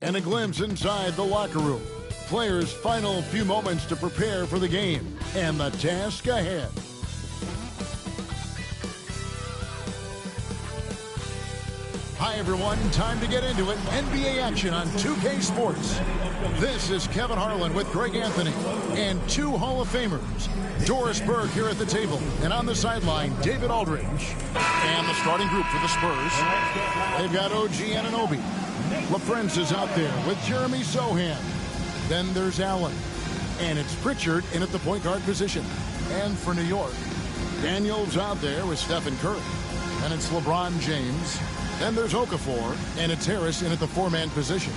And a glimpse inside the locker room. Players' final few moments to prepare for the game and the task ahead. Hi, everyone. Time to get into it. NBA action on 2K Sports. This is Kevin Harlan with Greg Anthony and two Hall of Famers. Doris Burke here at the table. And on the sideline, David Aldridge. And the starting group for the Spurs. They've got OG Anunoby. LaFrance is out there with Jeremy Sohan. Then there's Allen. And it's Pritchard in at the point guard position. And for New York, Daniels out there with Stephen Curry. And it's LeBron James. Then there's Okafor, and it's Harris in at the four-man position.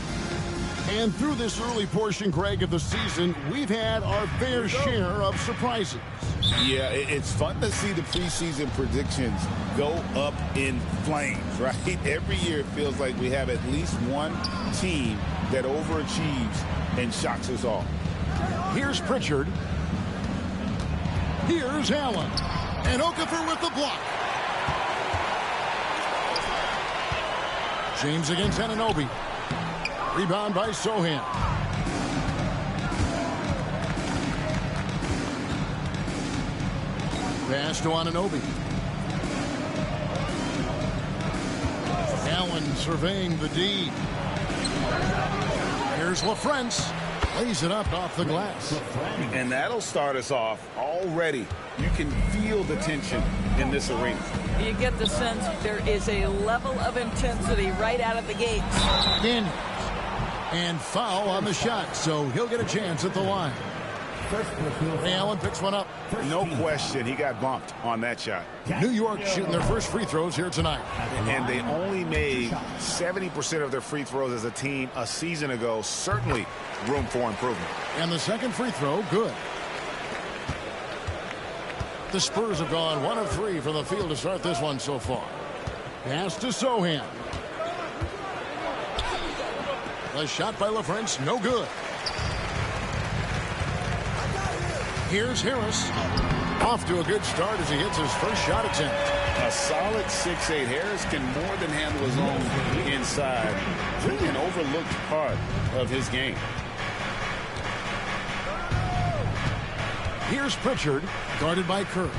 And through this early portion, Greg, of the season, we've had our fair share of surprises. Yeah, it's fun to see the preseason predictions go up in flames, right? Every year it feels like we have at least one team that overachieves and shocks us all. Here's Pritchard. Here's Allen. And Okafor with the block. James against Anunoby. Rebound by Sohan. Pass to Anunoby. Allen surveying the D. Here's LaFrance. Lays it up off the glass. And that'll start us off already. You can feel the tension in this arena. You get the sense there is a level of intensity right out of the gates. Daniels. And foul on the shot, so he'll get a chance at the line. Allen picks one up. No question, he got bumped on that shot. New York shooting their first free throws here tonight. And they only made 70% of their free throws as a team a season ago. Certainly room for improvement. And the second free throw, good. The Spurs have gone 1 of 3 from the field to start this one so far. Pass to Sohan. A shot by LaFrance, no good. Here's Harris. Off to a good start as he hits his first shot attempt. A solid 6'8". Harris can more than handle his own inside. Really an overlooked part of his game. Here's Pritchard, guarded by Curry.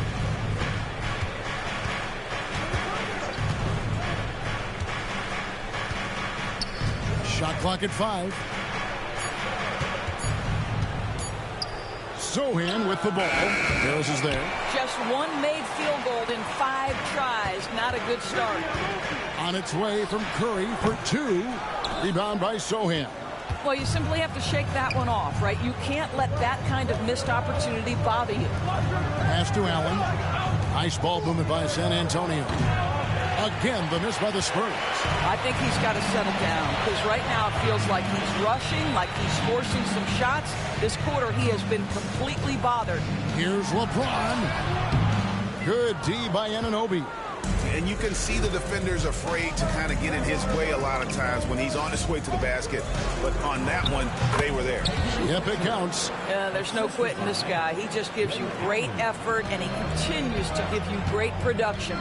Shot clock at 5. Sohan with the ball. Harris is there. Just one made field goal in 5 tries. Not a good start. On its way from Curry for 2. Rebound by Sohan. Well, you simply have to shake that one off, right? You can't let that kind of missed opportunity bother you. Pass to Allen. Nice ball movement by San Antonio. Again, the miss by the Spurs. I think he's got to settle down because right now it feels like he's rushing, like he's forcing some shots. This quarter, he has been completely bothered. Here's LeBron. Good D by Anunoby. And you can see the defenders afraid to kind of get in his way a lot of times when he's on his way to the basket. But on that one, they were there. Yep, it counts. There's no quitting this guy. He just gives you great effort, and he continues to give you great production.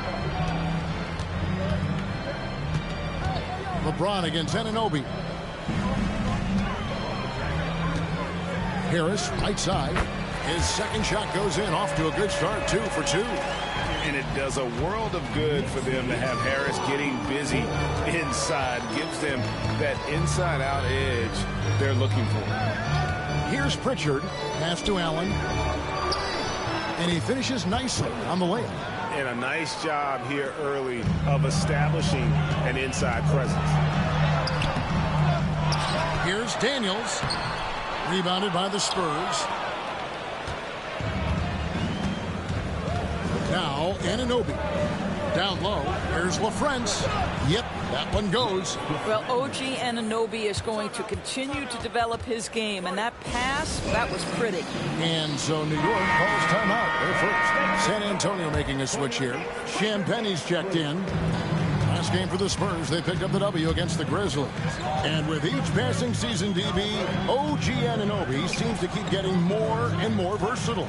LeBron against Anunoby. Harris, right side. His second shot goes in, off to a good start, 2 for 2. And it does a world of good for them to have Harris getting busy inside. Gives them that inside-out edge they're looking for. Here's Pritchard. Pass to Allen. And he finishes nicely on the layup. And a nice job here early of establishing an inside presence. Here's Daniels. Rebounded by the Spurs. Now Anunoby. Down low. Here's LaFrance. Yep, that one goes. Well, OG Anunoby is going to continue to develop his game, and that pass, that was pretty. And so New York calls timeout. They're first. San Antonio making a switch here. Champagne's checked in. Pass game for the Spurs, they picked up the W against the Grizzlies. And with each passing season, DB, OG Anunoby seems to keep getting more and more versatile.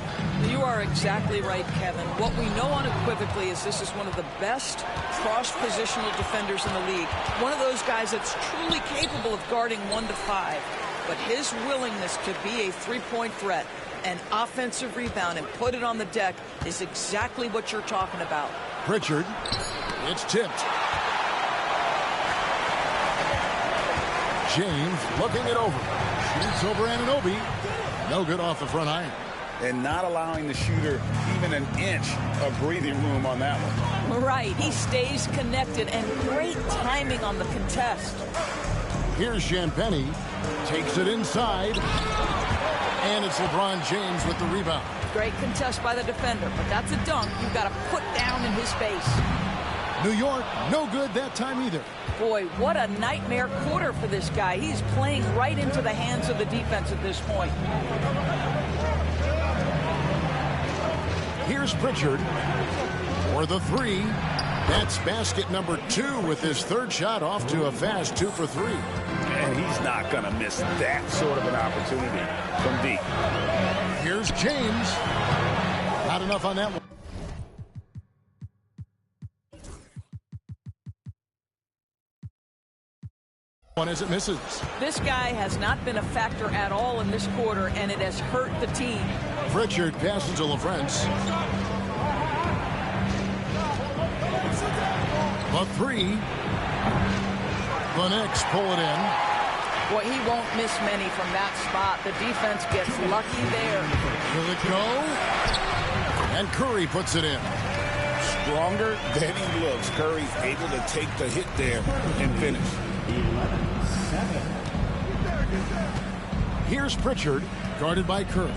You are exactly right, Kevin. What we know unequivocally is this is one of the best cross-positional defenders in the league. One of those guys that's truly capable of guarding 1 to 5. But his willingness to be a three-point threat, an offensive rebound, and put it on the deck is exactly what you're talking about. Pritchard, it's tipped. James looking it over. Shoots over Anunoby. No good off the front iron. And not allowing the shooter even an inch of breathing room on that one. Right. He stays connected, and great timing on the contest. Here's Champagnie. Takes it inside. And it's LeBron James with the rebound. Great contest by the defender, but that's a dunk you've got to put down in his face. New York, no good that time either. Boy, what a nightmare quarter for this guy. He's playing right into the hands of the defense at this point. Here's Pritchard for the three. That's basket number 2 with his third shot off to a fast 2 for 3. And he's not going to miss that sort of an opportunity from deep. Here's James. Not enough on that one. One as it misses. This guy has not been a factor at all in this quarter, and it has hurt the team. Pritchard passes to LaFrance. The three. The Knicks pull it in. Boy, he won't miss many from that spot. The defense gets lucky there. Will it go? And Curry puts it in. Stronger than he looks. Curry able to take the hit there and finish. Here's Pritchard, guarded by Curry.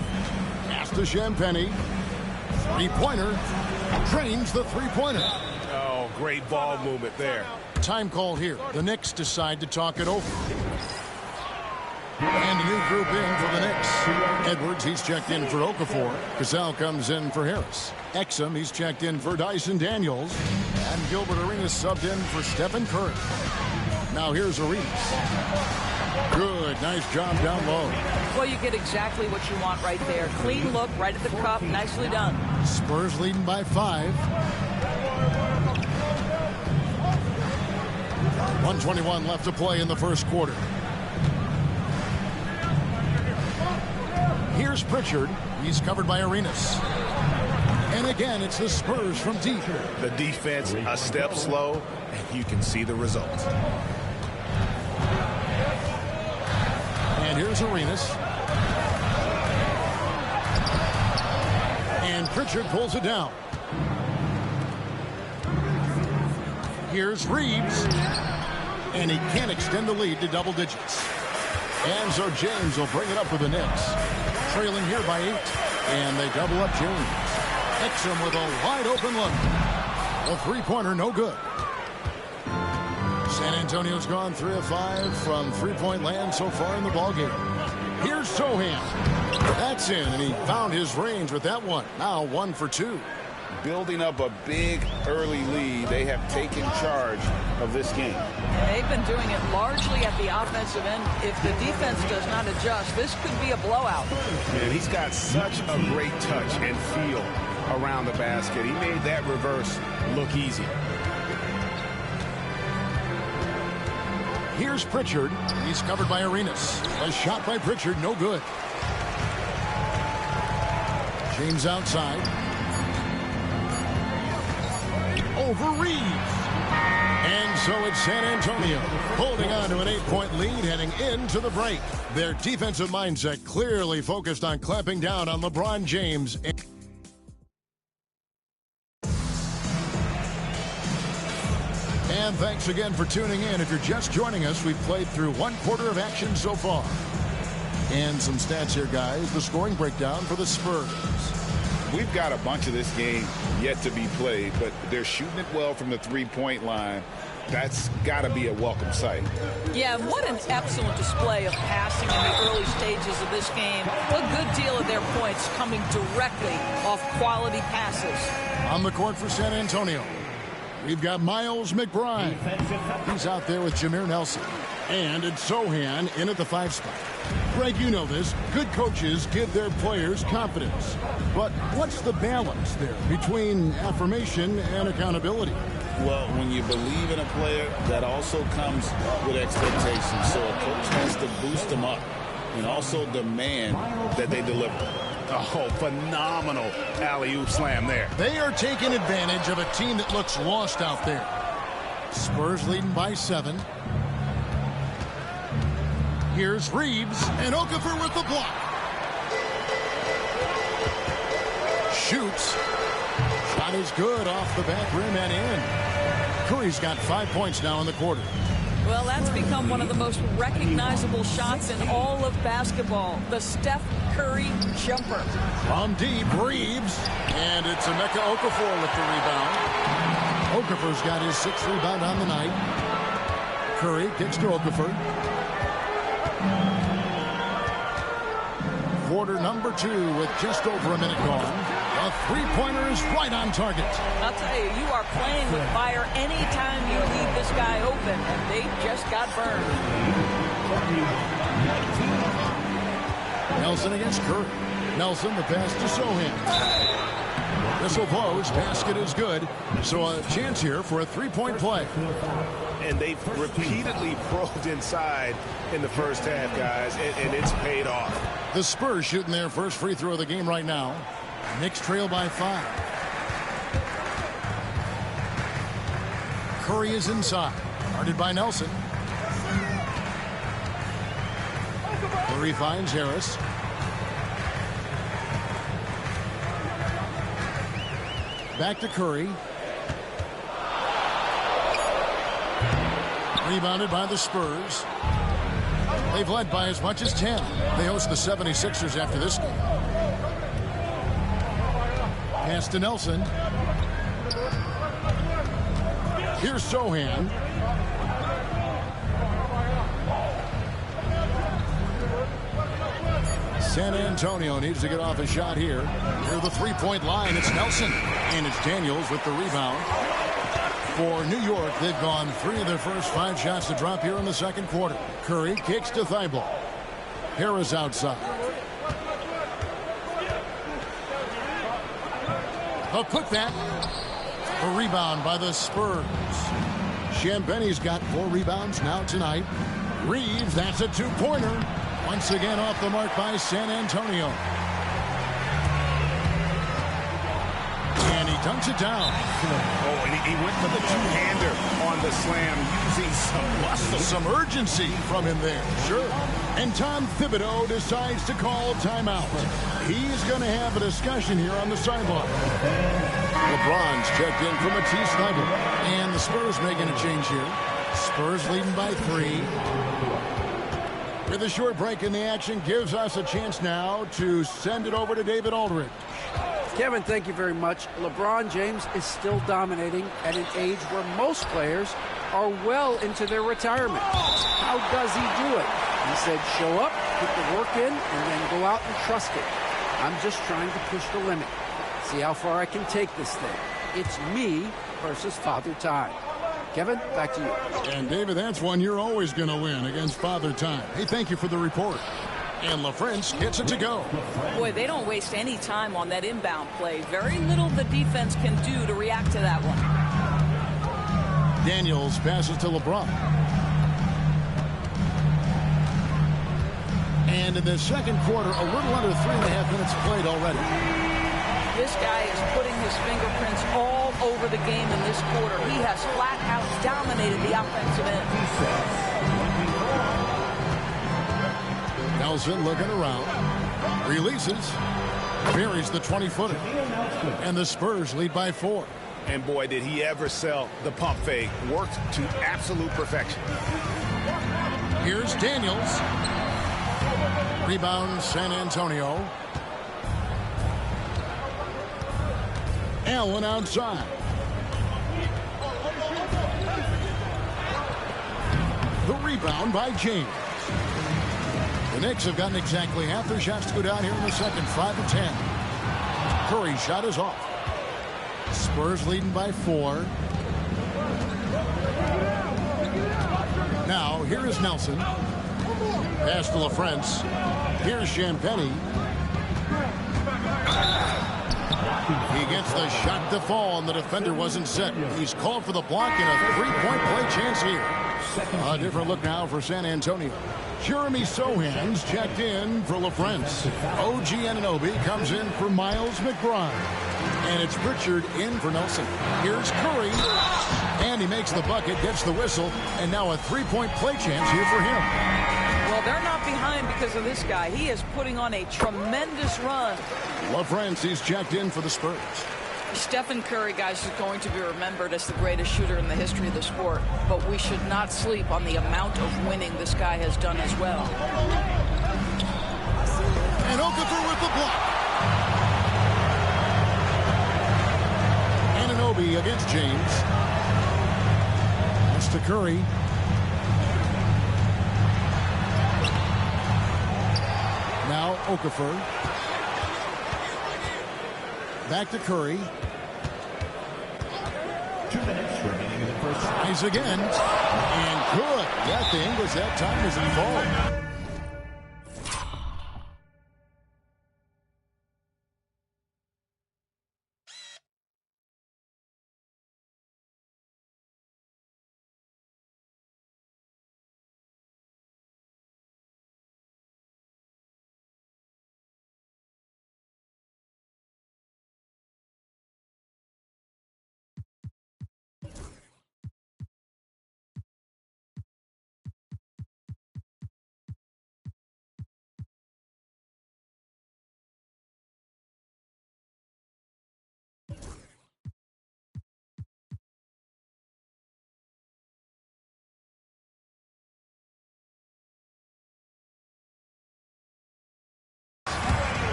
Pass to Champagnie. Three-pointer. Drains the three-pointer. Oh, great ball movement there. Time call here. The Knicks decide to talk it over. And a new group in for the Knicks. Edwards, he's checked in for Okafor. Cassell comes in for Harris. Exum, he's checked in for Dyson Daniels. And Gilbert Arenas subbed in for Stephen Curry. Now here's Arenas. Good, nice job down low. Well, you get exactly what you want right there. Clean look, right at the cup, nicely done. Spurs leading by 5. 1:21 left to play in the first quarter. Here's Pritchard. He's covered by Arenas. And again, it's the Spurs from deep. The defense a step slow, and you can see the result. And here's Arenas. And Pritchard pulls it down. Here's Reeves. And he can't extend the lead to double digits. And so James will bring it up for the Knicks. Trailing here by 8. And they double up James. Exum with a wide open look. A three-pointer, no good. San Antonio's gone 3 of 5 from three-point land so far in the ballgame. Here's Sohan. That's in, and he found his range with that one. Now 1 for 2. Building up a big early lead, they have taken charge of this game. They've been doing it largely at the offensive end. If the defense does not adjust, this could be a blowout. And he's got such a great touch and feel around the basket. He made that reverse look easy. Here's Pritchard. He's covered by Arenas. A shot by Pritchard, no good. James outside. Over Reeves. And so it's San Antonio holding on to an 8-point lead heading into the break. Their defensive mindset clearly focused on clamping down on LeBron James. And thanks again for tuning in. If you're just joining us, we've played through 1 quarter of action so far. And some stats here, guys. The scoring breakdown for the Spurs. We've got a bunch of this game yet to be played, but they're shooting it well from the three-point line. That's got to be a welcome sight. Yeah, what an excellent display of passing in the early stages of this game. A good deal of their points coming directly off quality passes. On the court for San Antonio. We've got Miles McBride. He's out there with Jameer Nelson. And it's Sohan in at the 5 spot. Greg, you know this. Good coaches give their players confidence. But what's the balance there between affirmation and accountability? Well, when you believe in a player, that also comes with expectations. So a coach has to boost them up and also demand that they deliver. Oh, phenomenal alley-oop slam there. They are taking advantage of a team that looks lost out there. Spurs leading by 7. Here's Reeves, and Okafor with the block. Shoots. Shot is good off the back rim and in. Curry's got 5 points now in the quarter. Well, that's become one of the most recognizable shots in all of basketball. The Steph Curry jumper. From deep, Reeves. And it's meca Okafor with the rebound. Okafor's got his 6th rebound on the night. Curry kicks to Okafor. Quarter number 2 with just over a minute gone. A three-pointer is right on target. I'll tell you, you are playing with fire anytime you leave this guy open, and they just got burned. Nelson against Curry. Nelson, the pass to Sohan. Whistle blows. Basket is good. So a chance here for a three-point play. And they've repeatedly probed inside in the first half, guys, and it's paid off. The Spurs shooting their first free throw of the game right now. Knicks trail by 5. Curry is inside. Guarded by Nelson. Curry finds Harris. Back to Curry. Rebounded by the Spurs. They've led by as much as 10. They host the 76ers after this game. Pass to Nelson. Here's Sohan. San Antonio needs to get off a shot here. Near the three-point line, it's Nelson. And it's Daniels with the rebound. For New York, they've gone 3 of their first 5 shots to drop here in the second quarter. Curry kicks to Thibault. Harris outside. They'll cook that. A rebound by the Spurs. Champagne's got 4 rebounds now tonight. Reeves, that's a 2-pointer. Once again off the mark by San Antonio. And he dunks it down. Oh, and he went for the two-hander on the slam, using some muscle. Some urgency from him there. Sure. And Tom Thibodeau decides to call timeout. He's going to have a discussion here on the sideline. LeBron's checked in from Matisse Thybulle. And the Spurs making a change here. Spurs leading by 3. With a short break in the action, gives us a chance now to send it over to David Aldridge. Kevin, thank you very much. LeBron James is still dominating at an age where most players are well into their retirement. How does he do it? He said, show up, put the work in, and then go out and trust it. I'm just trying to push the limit. See how far I can take this thing. It's me versus Father Time. Kevin, back to you. And David, that's one you're always going to win against Father Time. Hey, thank you for the report. And LaFrance gets it to go. Boy, they don't waste any time on that inbound play. Very little the defense can do to react to that one. Daniels passes to LeBron. And in the second quarter, a little under 3.5 minutes played already. This guy is putting his fingerprints all over the game in this quarter. He has flat out dominated the offensive end. Nelson looking around. Releases. Buries the 20-footer. And the Spurs lead by 4. And boy, did he ever sell the pump fake. Worked to absolute perfection. Here's Daniels. Rebound San Antonio. Allen outside. The rebound by James. The Knicks have gotten exactly half their shots to go down here in the second, 5 of 10. Curry's shot is off. Spurs leading by 4. Now, here is Nelson. Pass to LaFrance. Here's Champagny. He gets the shot to fall, and the defender wasn't set. He's called for the block and a three-point play chance here. A different look now for San Antonio. Jeremy Sohan's checked in for LaFrance. OG Anunoby comes in for Miles McBride. And it's Pritchard in for Nelson. Here's Curry. And he makes the bucket, gets the whistle, and now a three-point play chance here for him. Well, they're not behind because of this guy. He is putting on a tremendous run. LaFrance, he's checked in for the Spurs. Stephen Curry, guys, is going to be remembered as the greatest shooter in the history of the sport, but we should not sleep on the amount of winning this guy has done as well. And Okafor with the block. Anunoby against James. That's to Curry. Now Okafor. Back to Curry. 2 minutes remaining in the first. Tries again. And good. Got the English that time as he falls.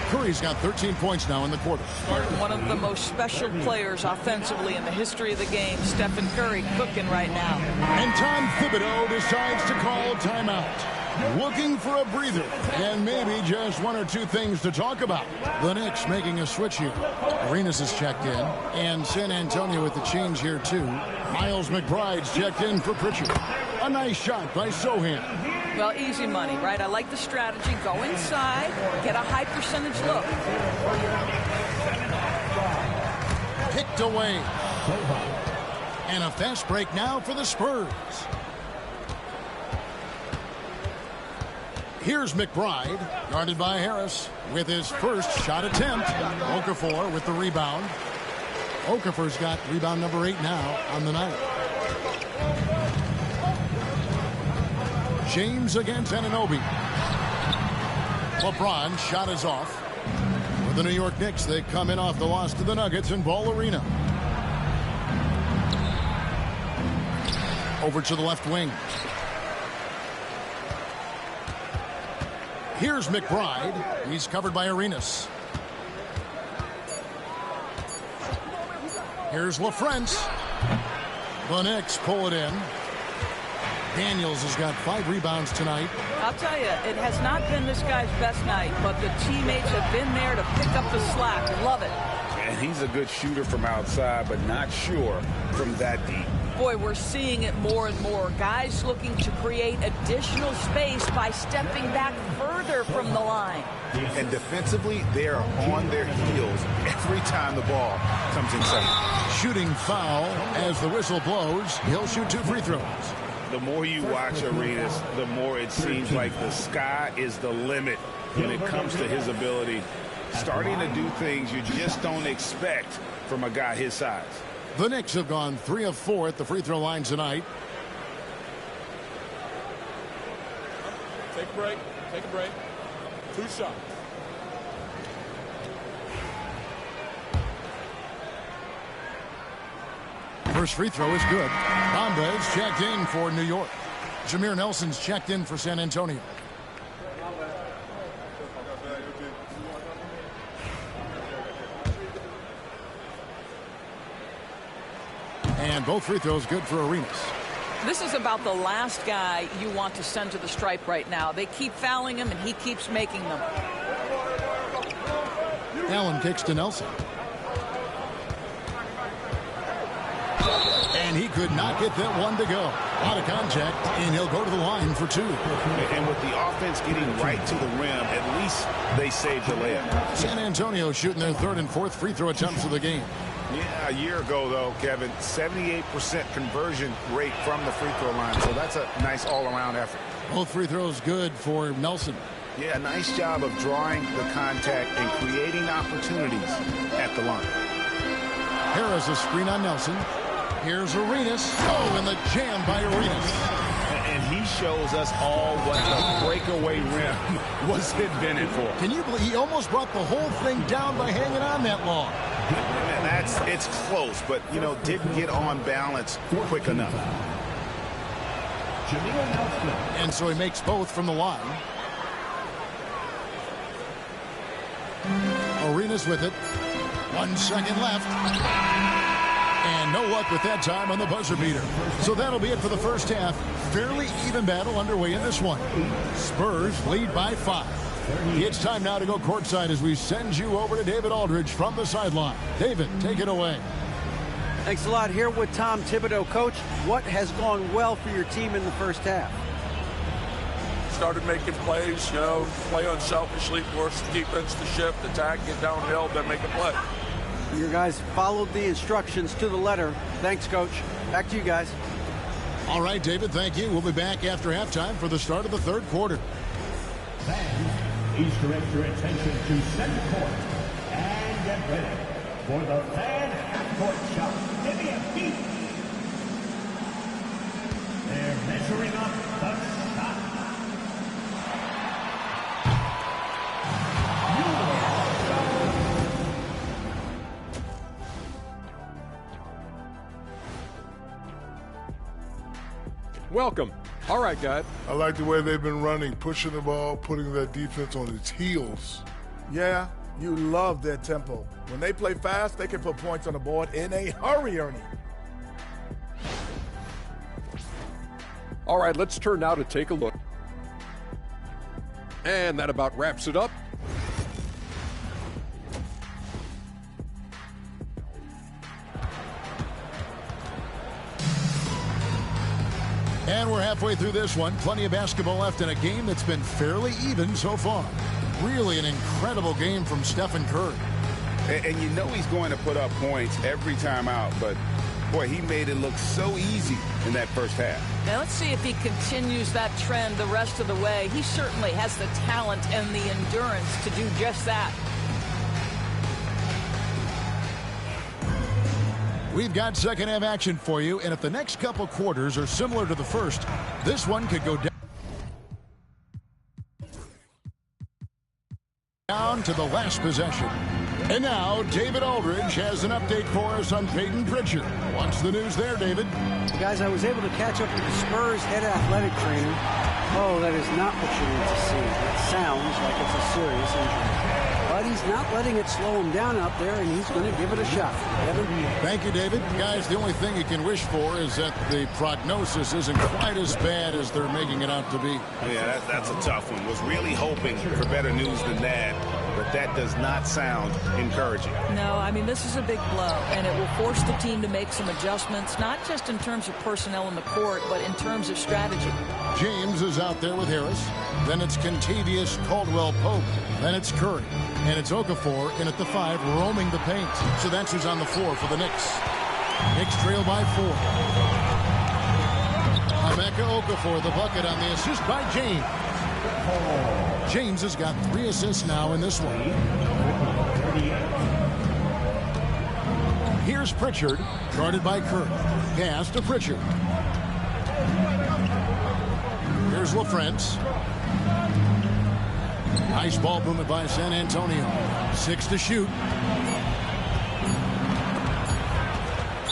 Curry's got 13 points now in the quarter. One of the most special players offensively in the history of the game, Stephen Curry, cooking right now. And Tom Thibodeau decides to call timeout. Looking for a breather and maybe just one or two things to talk about. The Knicks making a switch here. Arenas is checked in, and San Antonio with the change here too. Miles McBride's checked in for Pritchard. A nice shot by Sohan. Well, easy money, right? I like the strategy. Go inside, get a high percentage look. Picked away. And a fast break now for the Spurs. Here's McBride, guarded by Harris, with his first shot attempt. Okafor with the rebound. Okafor's got rebound number 8 now on the night. James against Anunoby. LeBron shot is off. For the New York Knicks, they come in off the loss to the Nuggets in Ball Arena. Over to the left wing. Here's McBride. He's covered by Arenas. Here's LaFrance. The Knicks pull it in. Daniels has got 5 rebounds tonight. I'll tell you, it has not been this guy's best night, but the teammates have been there to pick up the slack. Love it. And he's a good shooter from outside, but not sure from that deep. Boy, we're seeing it more and more. Guys looking to create additional space by stepping back further from the line. And defensively, they're on their heels every time the ball comes inside. Shooting foul as the whistle blows. He'll shoot 2 free throws. The more you watch Arenas, the more it seems like the sky is the limit when it comes to his ability. Starting to do things you just don't expect from a guy his size. The Knicks have gone 3 of 4 at the free throw line tonight. Take a break. Take a break. 2 shots. First free throw is good. Bomba's checked in for New York. Jameer Nelson's checked in for San Antonio. And both free throws good for Arenas. This is about the last guy you want to send to the stripe right now. They keep fouling him, and he keeps making them. Allen kicks to Nelson. And he could not get that one to go. Out of contact, and he'll go to the line for 2. And with the offense getting right to the rim, at least they saved the layup. San Antonio shooting their 3rd and 4th free throw attempts of the game. Yeah, a year ago, though, Kevin, 78% conversion rate from the free throw line. So that's a nice all-around effort. Both free throws good for Nelson. Yeah, nice job of drawing the contact and creating opportunities at the line. Harris a screen on Nelson. Here's Arenas. Oh, and the jam by Arenas. And he shows us all what the breakaway rim was invented for. Can you believe he almost brought the whole thing down by hanging on that long? And it's close, but, you know, didn't get on balance quick enough. And so he makes both from the line. Arenas with it. 1 second left. And no luck with that time on the buzzer beater. So that'll be it for the first half. Fairly even battle underway in this one. Spurs lead by 5. It's time now to go courtside as we send you over to David Aldridge from the sideline. David, take it away. Thanks a lot. Here with Tom Thibodeau. Coach, what has gone well for your team in the first half? Started making plays, you know, play unselfishly, force defense to shift, attack, get downhill, then make a play. Your guys followed the instructions to the letter. Thanks, Coach. Back to you guys. All right, David, thank you. We'll be back after halftime for the start of the 3rd quarter. Fans, please direct your attention to center court and get ready for the fan half-court shot. Give me a beat. They're measuring up the shot. Welcome. All right, guys. I like the way they've been running, pushing the ball, putting that defense on its heels. Yeah, you love their tempo. When they play fast, they can put points on the board in a hurry, Ernie. All right, let's turn now to take a look. And that about wraps it up. And we're halfway through this one. Plenty of basketball left in a game that's been fairly even so far. Really an incredible game from Stephen Curry. And you know he's going to put up points every time out, but, boy, he made it look so easy in that first half. Now let's see if he continues that trend the rest of the way. He certainly has the talent and the endurance to do just that. We've got second half action for you, and if the next couple quarters are similar to the first, this one could go down to the last possession. And now, David Aldridge has an update for us on Peyton Pritchard. What's the news there, David? Guys, I was able to catch up with the Spurs head athletic trainer. Oh, that is not what you need to see. It sounds like it's a serious injury. But he's not letting it slow him down out there, and he's going to give it a shot. Evan? Thank you, David. Guys, the only thing you can wish for is that the prognosis isn't quite as bad as they're making it out to be. Yeah, that's a tough one. Was really hoping for better news than that, but that does not sound encouraging. No, I mean, this is a big blow, and it will force the team to make some adjustments, not just in terms of personnel in the court, but in terms of strategy. James is out there with Harris. Then it's Kentavious Caldwell-Pope. Then it's Curry. And it's Okafor in at the 5, roaming the paint. So that's who's on the floor for the Knicks. Knicks trail by 4. meca Okafor, the bucket on the assist by James. James has got 3 assists now in this one. Here's Pritchard, guarded by Curry. Pass to Pritchard. Here's LaFrance. Nice ball movement by San Antonio. 6 to shoot.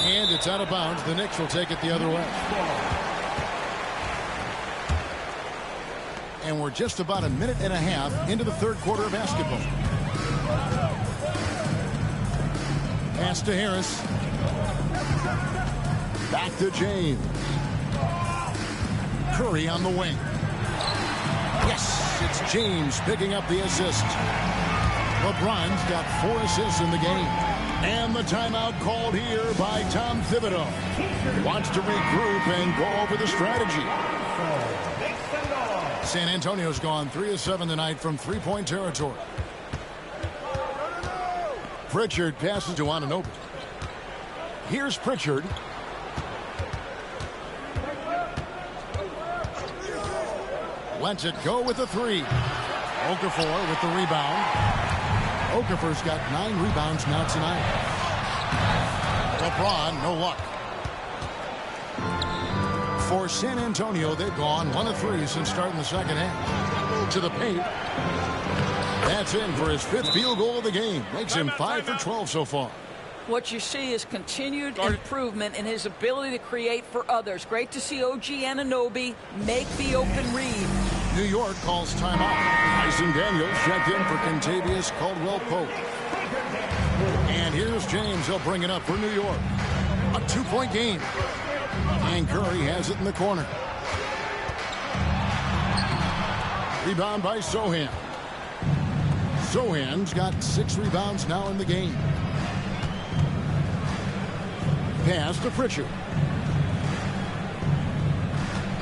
And it's out of bounds. The Knicks will take it the other way. And we're just about a minute and a half into the 3rd quarter of basketball. Pass to Harris. Back to James. Curry on the wing. Yes, it's James picking up the assist. LeBron's got 4 assists in the game. And the timeout called here by Tom Thibodeau. Wants to regroup and go over the strategy. San Antonio's gone 3 of 7 tonight from three-point territory. Pritchard passes to Anunoby. Here's Pritchard. Lets it go with the three. Okafor with the rebound. Okafor's got 9 rebounds now tonight. LeBron, no luck. For San Antonio, they've gone 1 of 3 since starting the second half. To the paint. That's in for his 5th field goal of the game. Makes him 5 for 12 so far. What you see is continued improvement in his ability to create for others. Great to see OG Anunoby make the open read. New York calls timeout. Tyson Daniels checked in for Kentavious Caldwell-Pope. And here's James. He'll bring it up for New York. A 2-point game. And Curry has it in the corner. Rebound by Sohan. Sohan's got 6 rebounds now in the game. Pass to Pritchard.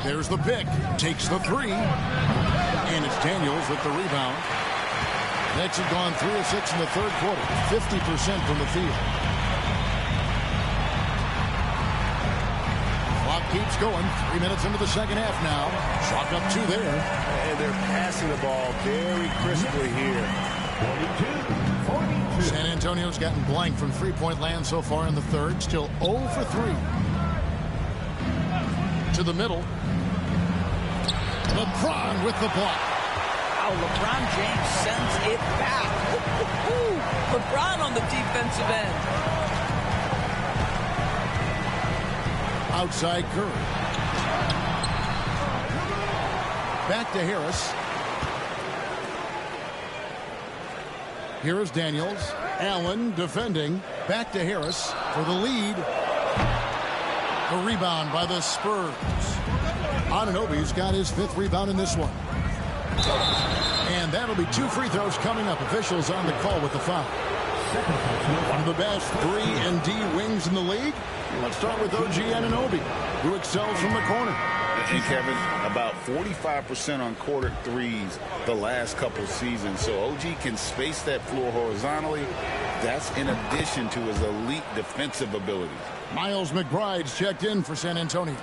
There's the pick. Takes the 3. And it's Daniels with the rebound. Nets have gone 3 of 6 in the third quarter. 50% from the field. Clock keeps going. 3 minutes into the second half now. Chalk up 2 there. And they're passing the ball very crisply here. 42. San Antonio's gotten blank from three-point land so far in the third. Still 0 for 3. To the middle. LeBron with the block. Wow, LeBron James sends it back. LeBron on the defensive end. Outside Curry. Back to Harris. Here is Daniels. Allen defending. Back to Harris for the lead. The rebound by the Spurs. Anunoby's got his 5th rebound in this one. And that'll be 2 free throws coming up. Officials on the call with the foul. One of the best 3-and-D wings in the league. Let's start with OG Anunoby, who excels from the corner. And Kevin, about 45% on quarter threes the last couple seasons. So OG can space that floor horizontally. That's in addition to his elite defensive abilities. Miles McBride's checked in for San Antonio.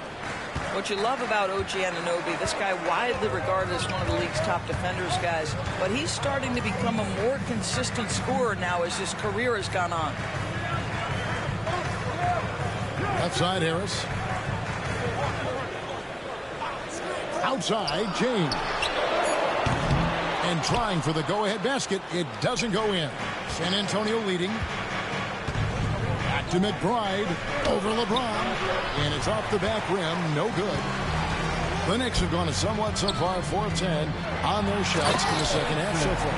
What you love about OG Anunoby, this guy widely regarded as one of the league's top defenders, guys, but he's starting to become a more consistent scorer now as his career has gone on. Left side, Harris. Outside, James. And trying for the go-ahead basket. It doesn't go in. San Antonio leading. Back to McBride. Over LeBron. And it's off the back rim. No good. The Knicks have gone a somewhat so far 4 of 10 on their shots in the second half so far.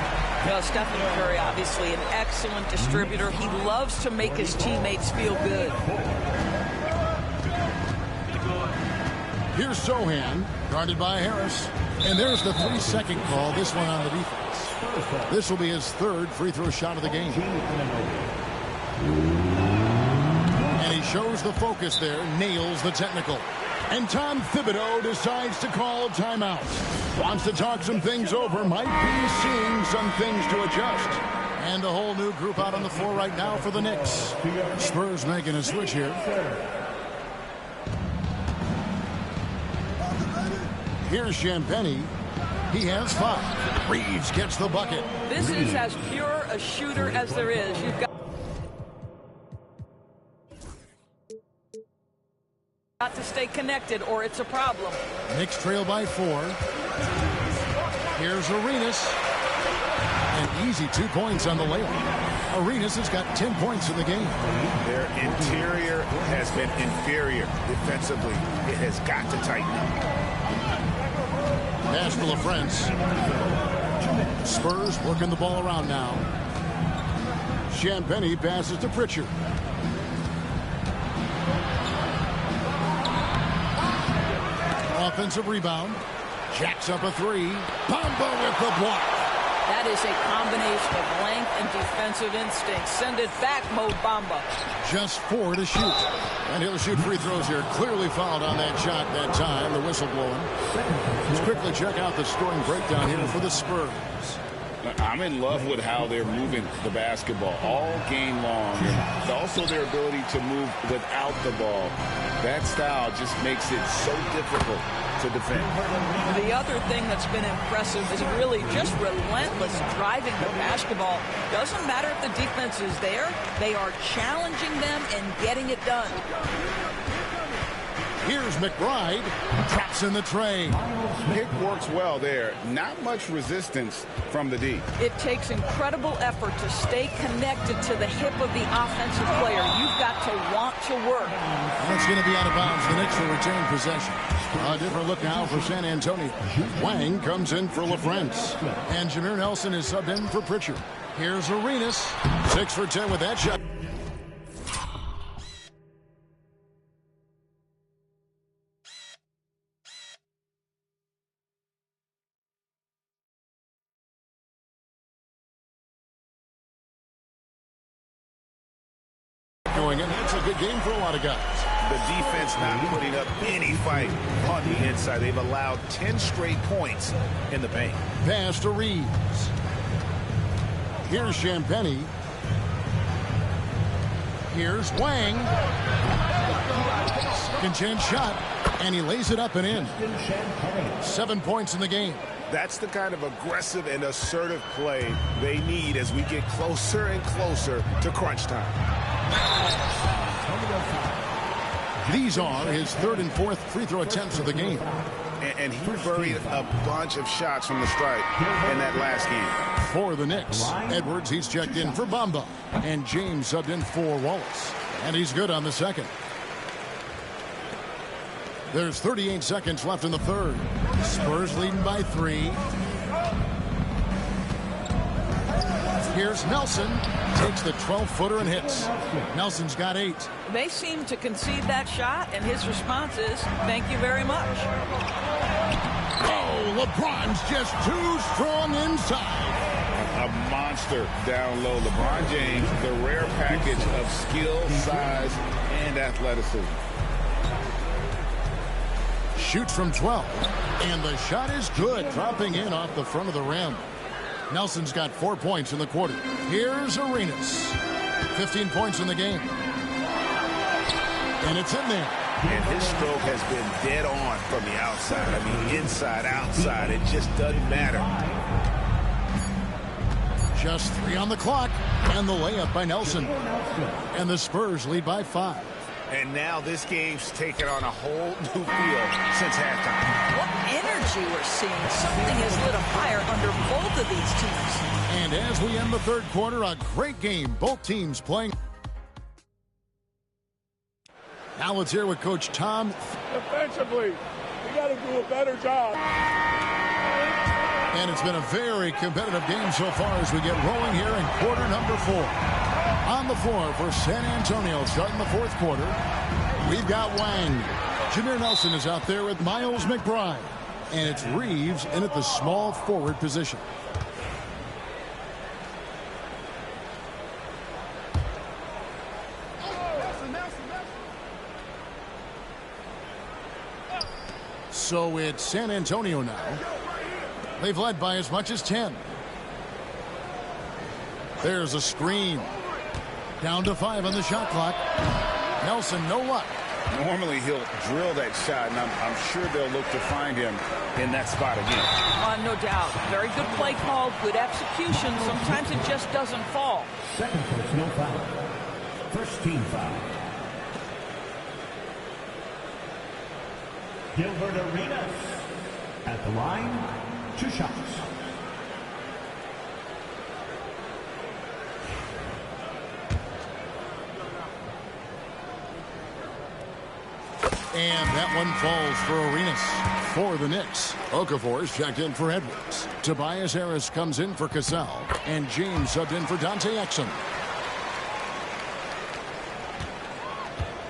Well, Stephen Curry, obviously an excellent distributor. He loves to make his teammates feel good. Here's Sohan, guarded by Harris. And there's the 3-second call, this one on the defense. This will be his 3rd free throw shot of the game. And he shows the focus there, nails the technical. And Tom Thibodeau decides to call timeout. Wants to talk some things over, might be seeing some things to adjust. And a whole new group out on the floor right now for the Knicks. Spurs making a switch here. Here's Champagnie. He has 5. Reeves gets the bucket. This is as pure a shooter as there is. You've got to stay connected or it's a problem. Knicks trail by 4. Here's Arenas. An easy 2 points on the layup. Arenas has got 10 points in the game. Their interior has been inferior defensively. It has got to tighten up. National of France. Spurs working the ball around now. Champagnie passes to Pritchard. Offensive rebound. Jacks up a 3. Bamba with the block. That is a combination of length and defensive instinct. Send it back, Mo Bamba. Just 4 to shoot. And he'll shoot free throws here. Clearly fouled on that shot that time. The whistle blowing. Let's quickly check out the scoring breakdown here for the Spurs. I'm in love with how they're moving the basketball all game long. And also their ability to move without the ball. That style just makes it so difficult to defend. The other thing that's been impressive is really just relentless driving the basketball. Doesn't matter if the defense is there. They are challenging them and getting it done. Here's McBride. Traps in the tray. Pick works well there. Not much resistance from the D. It takes incredible effort to stay connected to the hip of the offensive player. You've got to want to work. That's going to be out of bounds. The Knicks will retain possession. A different look now for San Antonio. Wang comes in for LaFrentz. And Jameer Nelson is subbed in for Pritchard. Here's Arenas. 6 for 10 with that shot. And that's a good game for a lot of guys. The defense not putting up any fight on the inside. They've allowed 10 straight points in the paint. Pass to Reeves. Here's Champagnie. Here's Wang. Second chance shot, and he lays it up and in. 7 points in the game. That's the kind of aggressive and assertive play they need as we get closer and closer to crunch time. These are his 3rd and 4th free throw attempts of the game. And he buried a bunch of shots from the stripe in that last game. For the Knicks, Edwards, he's checked in for Bamba. And James subbed in for Wallace. And he's good on the second. There's 38 seconds left in the third. Spurs leading by 3. Here's Nelson. Takes the 12-footer and hits. Nelson's got 8. They seem to concede that shot, and his response is, thank you very much. Oh, LeBron's just too strong inside. A monster down low. LeBron James, the rare package of skill, size, and athleticism. Shoots from 12. And the shot is good, dropping in off the front of the rim. Nelson's got 4 points in the quarter. Here's Arenas. 15 points in the game. And it's in there. And his stroke has been dead on from the outside. I mean, inside, outside, it just doesn't matter. Just 3 on the clock. And the layup by Nelson. And the Spurs lead by 5. And now this game's taken on a whole new feel since halftime. What energy we're seeing. Something has lit a fire under both of these teams. And as we end the third quarter, a great game. Both teams playing. Now let's hear what Coach Tom. Defensively, we got to do a better job. And it's been a very competitive game so far as we get rolling here in quarter number 4. On the floor for San Antonio starting the fourth quarter, we've got Wang. Jameer Nelson is out there with Miles McBride. And it's Reeves in at the small forward position. So it's San Antonio now. They've led by as much as 10. There's a screen. Down to 5 on the shot clock. Nelson, no luck. Normally he'll drill that shot, and I'm sure they'll look to find him in that spot again. No doubt. Very good play call, good execution. Sometimes it just doesn't fall. Second personal foul. First team foul. Gilbert Arenas at the line, 2 shots. And that one falls for Arenas. For the Knicks, Okafor's checked in for Edwards. Tobias Harris comes in for Cassell. And James subbed in for Dante Exum.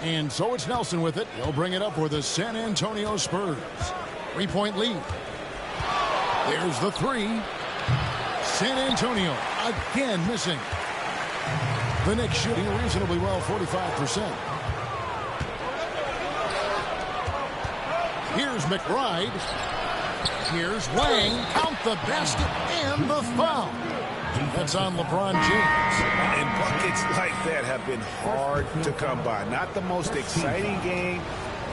And so it's Nelson with it. He'll bring it up for the San Antonio Spurs. 3-point lead. There's the 3. San Antonio again missing. The Knicks shooting reasonably well, 45%. Here's McBride. Here's Wang. Count the basket and the foul. That's on LeBron James. And buckets like that have been hard to come by. Not the most exciting game.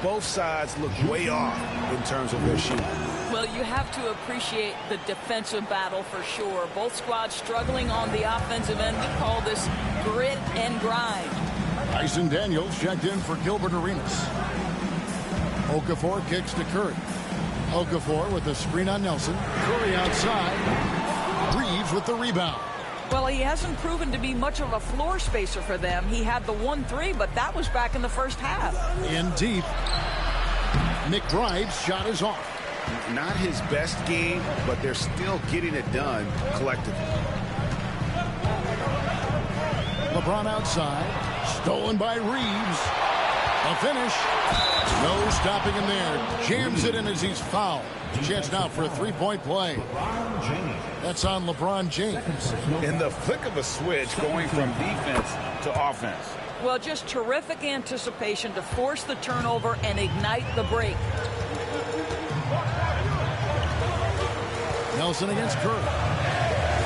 Both sides look way off in terms of their shooting. Well, you have to appreciate the defensive battle for sure. Both squads struggling on the offensive end. We call this grit and grind. Tyson Daniels checked in for Gilbert Arenas. Okafor kicks to Curry. Okafor with the screen on Nelson. Curry outside. Reeves with the rebound. Well, he hasn't proven to be much of a floor spacer for them. He had the 1-3, but that was back in the first half. In deep. McBride's shot is off. Not his best game, but they're still getting it done collectively. LeBron outside. Stolen by Reeves. A finish. No stopping him there. Jams it in as he's fouled. Chance now for a three-point play. That's on LeBron James. In the flick of a switch, going from defense to offense. Well, just terrific anticipation to force the turnover and ignite the break. Nelson against Curry.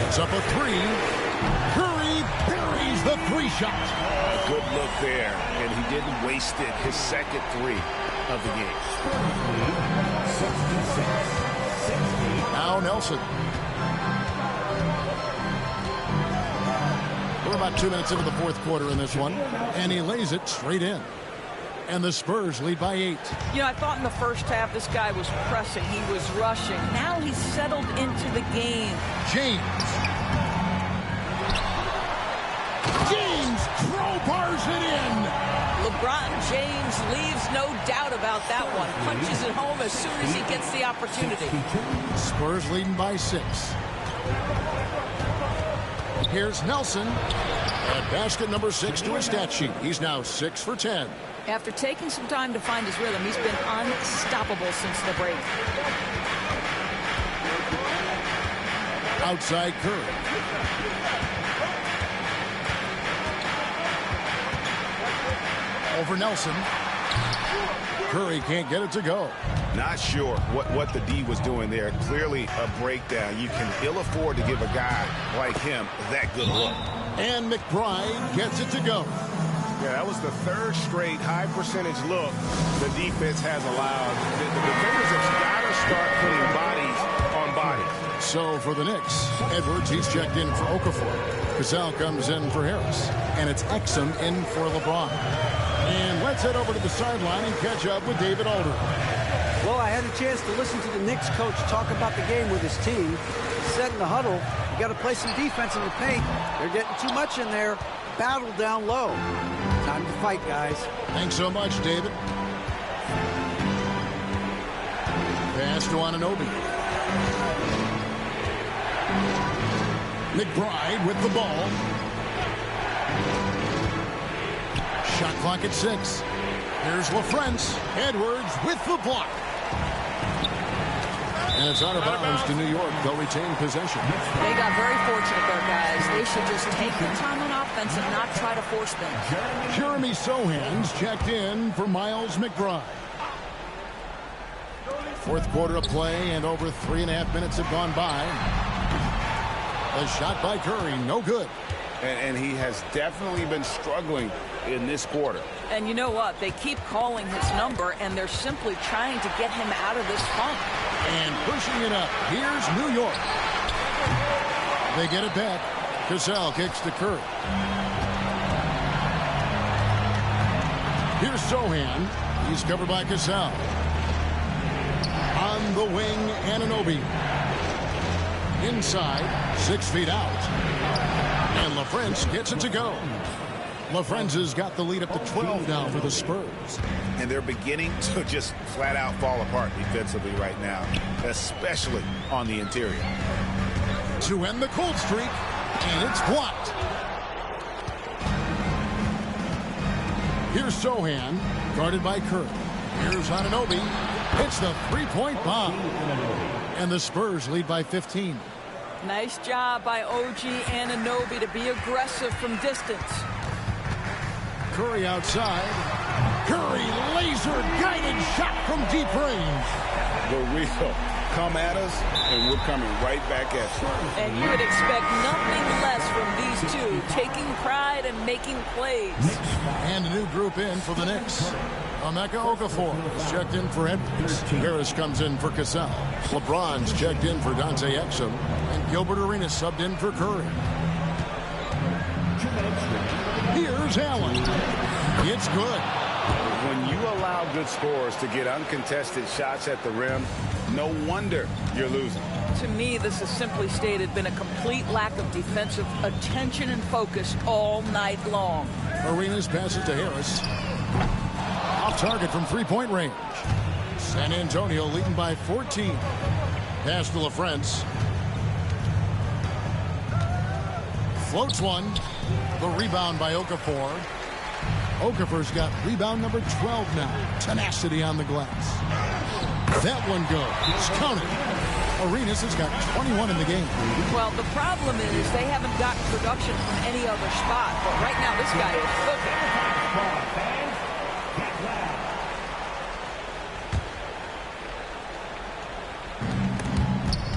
It's up a three. Curry buries the three-shot. A good look there, and he didn't waste it. His second three of the game. Now Nelson. We're about 2 minutes into the fourth quarter in this one, and he lays it straight in. And the Spurs lead by 8. You know, I thought in the first half this guy was pressing. He was rushing. Now he's settled into the game. James crowbars it in. LeBron James leaves no doubt about that one. Punches it home as soon as he gets the opportunity. Spurs leading by 6. Here's Nelson. And basket number 6 to his stat sheet. He's now 6 for 10. After taking some time to find his rhythm, he's been unstoppable since the break. Outside Curry. Over Nelson. Curry can't get it to go. Not sure what the D was doing there. Clearly a breakdown. You can ill afford to give a guy like him that good look. And McBride gets it to go. Yeah, that was the third straight high percentage look the defense has allowed. The defenders have got to start putting bodies on bodies. So for the Knicks, Edwards, he's checked in for Okafor. Cassell comes in for Harris. And it's Exum in for LeBron. And let's head over to the sideline and catch up with David Alder. Well, I had a chance to listen to the Knicks coach talk about the game with his team. He said in the huddle, you got to play some defense in the paint. They're getting too much in there. Battle down low. Time to fight, guys. Thanks so much, David. Pass to Anunoby. McBride with the ball. Shot clock at 6. Here's LaFrance. Edwards with the block. And it's out of bounds to New York. They'll retain possession. They got very fortunate there, guys. They should just take their time on offense and not try to force things. Jeremy Sohan's checked in for Miles McBride. Fourth quarter of play, and over 3.5 minutes have gone by. A shot by Curry, no good. And he has definitely been struggling in this quarter. And you know what? They keep calling his number, and they're simply trying to get him out of this funk. And pushing it up. Here's New York. They get it back. Cassell kicks to Curry. Here's Sohan. He's covered by Cassell. On the wing, Anunoby. Inside, 6 feet out. And LaFrance gets it to go. LaFrance has got the lead up to 12 now for the Spurs. And they're beginning to just flat out fall apart defensively right now, especially on the interior. To end the cold streak, and it's blocked. Here's Sohan, guarded by Curry. Here's Anunoby. Hits the three-point bomb. And the Spurs lead by 15. Nice job by OG Anunoby to be aggressive from distance. Curry outside. Curry laser-guided shot from deep range. The real come at us, and we're coming right back at you. And you would expect nothing less from these two, taking pride and making plays. And a new group in for the Knicks. Meca Okafor checked in for Edwards. Harris comes in for Cassell. LeBron's checked in for Dante Exum. And Gilbert Arenas subbed in for Curry. Here's Allen. It's good. When you allow good scorers to get uncontested shots at the rim, no wonder you're losing. To me, this has simply stated been a complete lack of defensive attention and focus all night long. Arenas passes to Harris. Off target from three-point range. San Antonio leading by 14. Pass to LaFrance. Floats one. The rebound by Okafor. Okafor's got rebound number 12 now. Tenacity on the glass. That one goes. Counted. Arenas has got 21 in the game. Well, the problem is they haven't gotten production from any other spot. But right now, this guy is cooking.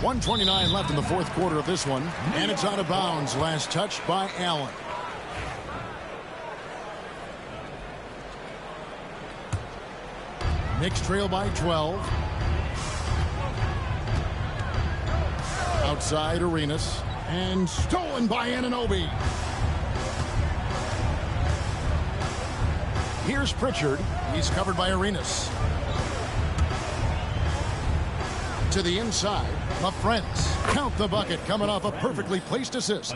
1:29 left in the fourth quarter of this one. And it's out of bounds. Last touch by Allen. Knicks trail by 12. Outside Arenas. And stolen by Anunoby. Here's Pritchard. He's covered by Arenas. To the inside. LaFrance. Count the bucket coming off a perfectly placed assist.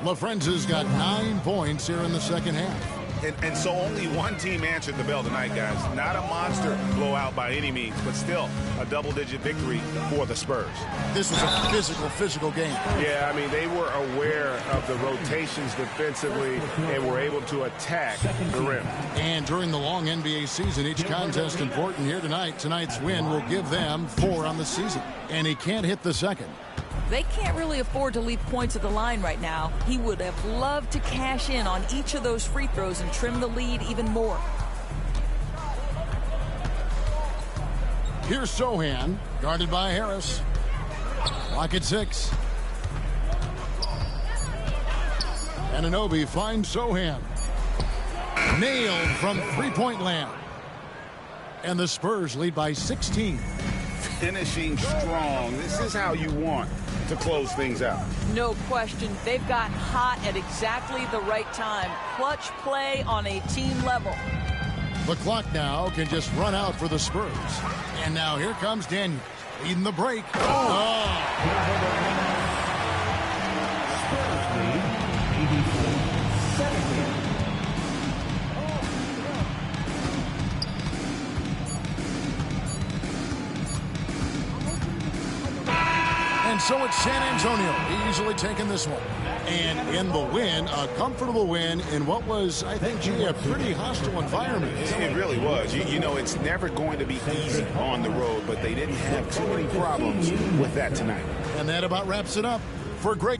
LaFrance has got 9 points here in the second half. And so only one team answered the bell tonight, guys. Not a monster blowout by any means, but still a double-digit victory for the Spurs. This was a physical game. Yeah, I mean, they were aware of the rotations defensively and were able to attack the rim. And during the long NBA season, each contest important here tonight. Tonight's win will give them 4 on the season. And he can't hit the second. They can't really afford to leave points at the line right now. He would have loved to cash in on each of those free throws and trim the lead even more. Here's Sohan, guarded by Harris. Clock at 6. Anunoby finds Sohan. Nailed from three-point land. And the Spurs lead by 16. Finishing strong. This is how you want to close things out. No question. They've gotten hot at exactly the right time. Clutch play on a team level. The clock now can just run out for the Spurs. And now here comes Daniels, leading the break. And so it's San Antonio easily taking this one. And in the win, a comfortable win in what was, I think, a pretty hostile environment. It really was. You know, it's never going to be easy on the road, but they didn't have too many problems with that tonight. And that about wraps it up for Greg.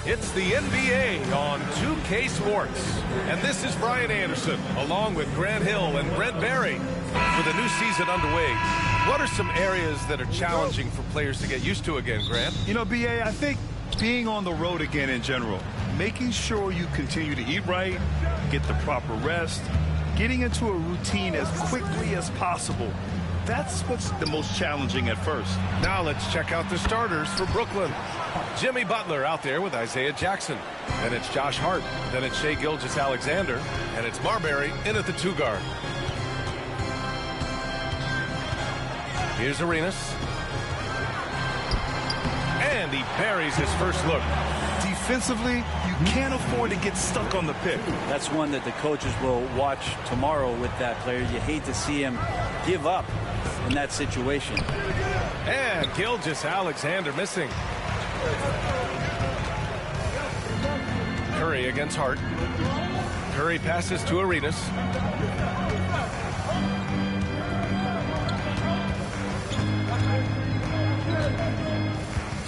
It's the NBA on 2K Sports. And this is Brian Anderson, along with Grant Hill and Brent Barry, with a new season underway. What are some areas that are challenging for players to get used to again, Grant? You know, B.A., I think being on the road again in general, making sure you continue to eat right, get the proper rest, getting into a routine as quickly as possible. That's what's the most challenging at first. Now let's check out the starters for Brooklyn. Jimmy Butler out there with Isaiah Jackson. Then it's Josh Hart. Then it's Shai Gilgeous-Alexander. And it's Marbury in at the 2 guard. Here's Arenas. And he buries his first look. Defensively, you can't afford to get stuck on the pick. That's one that the coaches will watch tomorrow with that player. You hate to see him give up in that situation. And Gilgeous-Alexander missing. Curry against Hart. Curry passes to Arenas.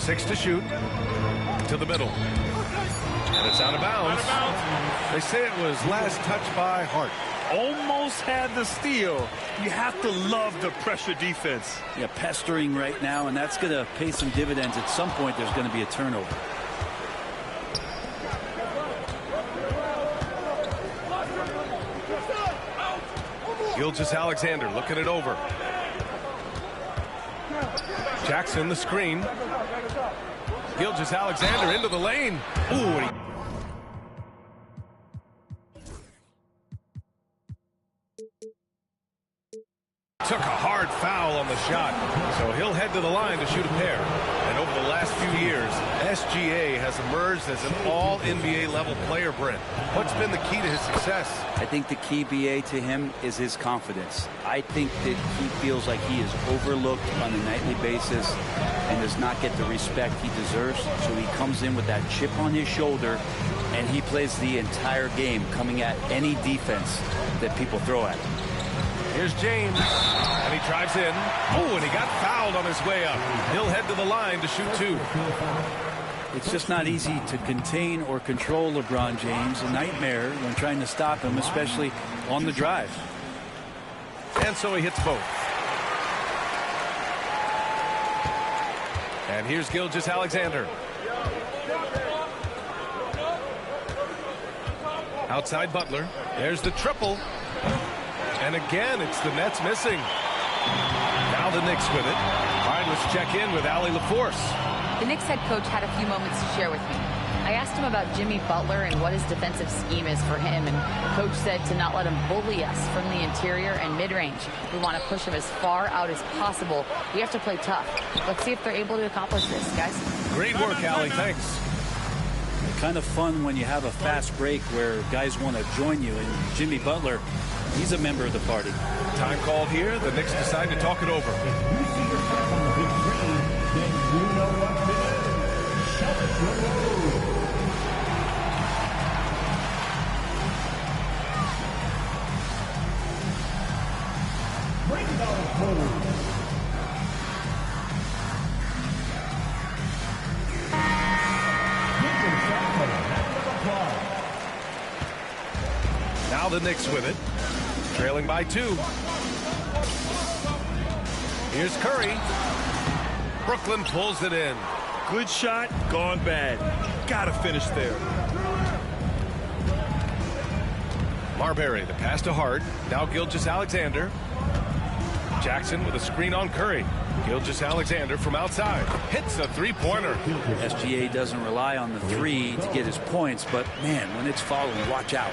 Six to shoot. To the middle. And it's out of bounds. They say it was last touched by Hart. Almost had the steal. You have to love the pressure defense. Yeah, pestering right now, and that's going to pay some dividends. At some point, there's going to be a turnover. Gilgeous-Alexander looking it over. Jackson the screen. Gilgeous-Alexander into the lane. Ooh, took a hard foul on the shot, so he'll head to the line to shoot a pair. And over the last few years, SGA has emerged as an all-NBA level player, Brent. What's been the key to his success? I think the key, BA, to him is his confidence. I think that he feels like he is overlooked on a nightly basis and does not get the respect he deserves. So he comes in with that chip on his shoulder, and he plays the entire game, coming at any defense that people throw at him. Here's James, and he drives in. Oh, and he got fouled on his way up. He'll head to the line to shoot 2. It's just not easy to contain or control LeBron James. A nightmare when trying to stop him, especially on the drive. And so he hits both. And here's Gilgeous-Alexander. Outside Butler. There's the triple. And again, it's the Nets missing. Now the Knicks with it. All right, let's check in with Allie LaForce. The Knicks head coach had a few moments to share with me. I asked him about Jimmy Butler and what his defensive scheme is for him, and the coach said to not let him bully us from the interior and mid-range. We want to push him as far out as possible. We have to play tough. Let's see if they're able to accomplish this, guys. Great work, Allie. Thanks. Kind of fun when you have a fast break where guys want to join you, and Jimmy Butler, he's a member of the party. Time called here. The Knicks decide to talk it over. Now the Knicks with it. Trailing by 2. Here's Curry. Brooklyn pulls it in. Good shot, gone bad. Gotta finish there. Marbury, the pass to Hart. Now Gilgeous-Alexander. Jackson with a screen on Curry. Gilgeous-Alexander from outside. Hits a three-pointer. SGA doesn't rely on the 3 to get his points, but man, when it's following, watch out.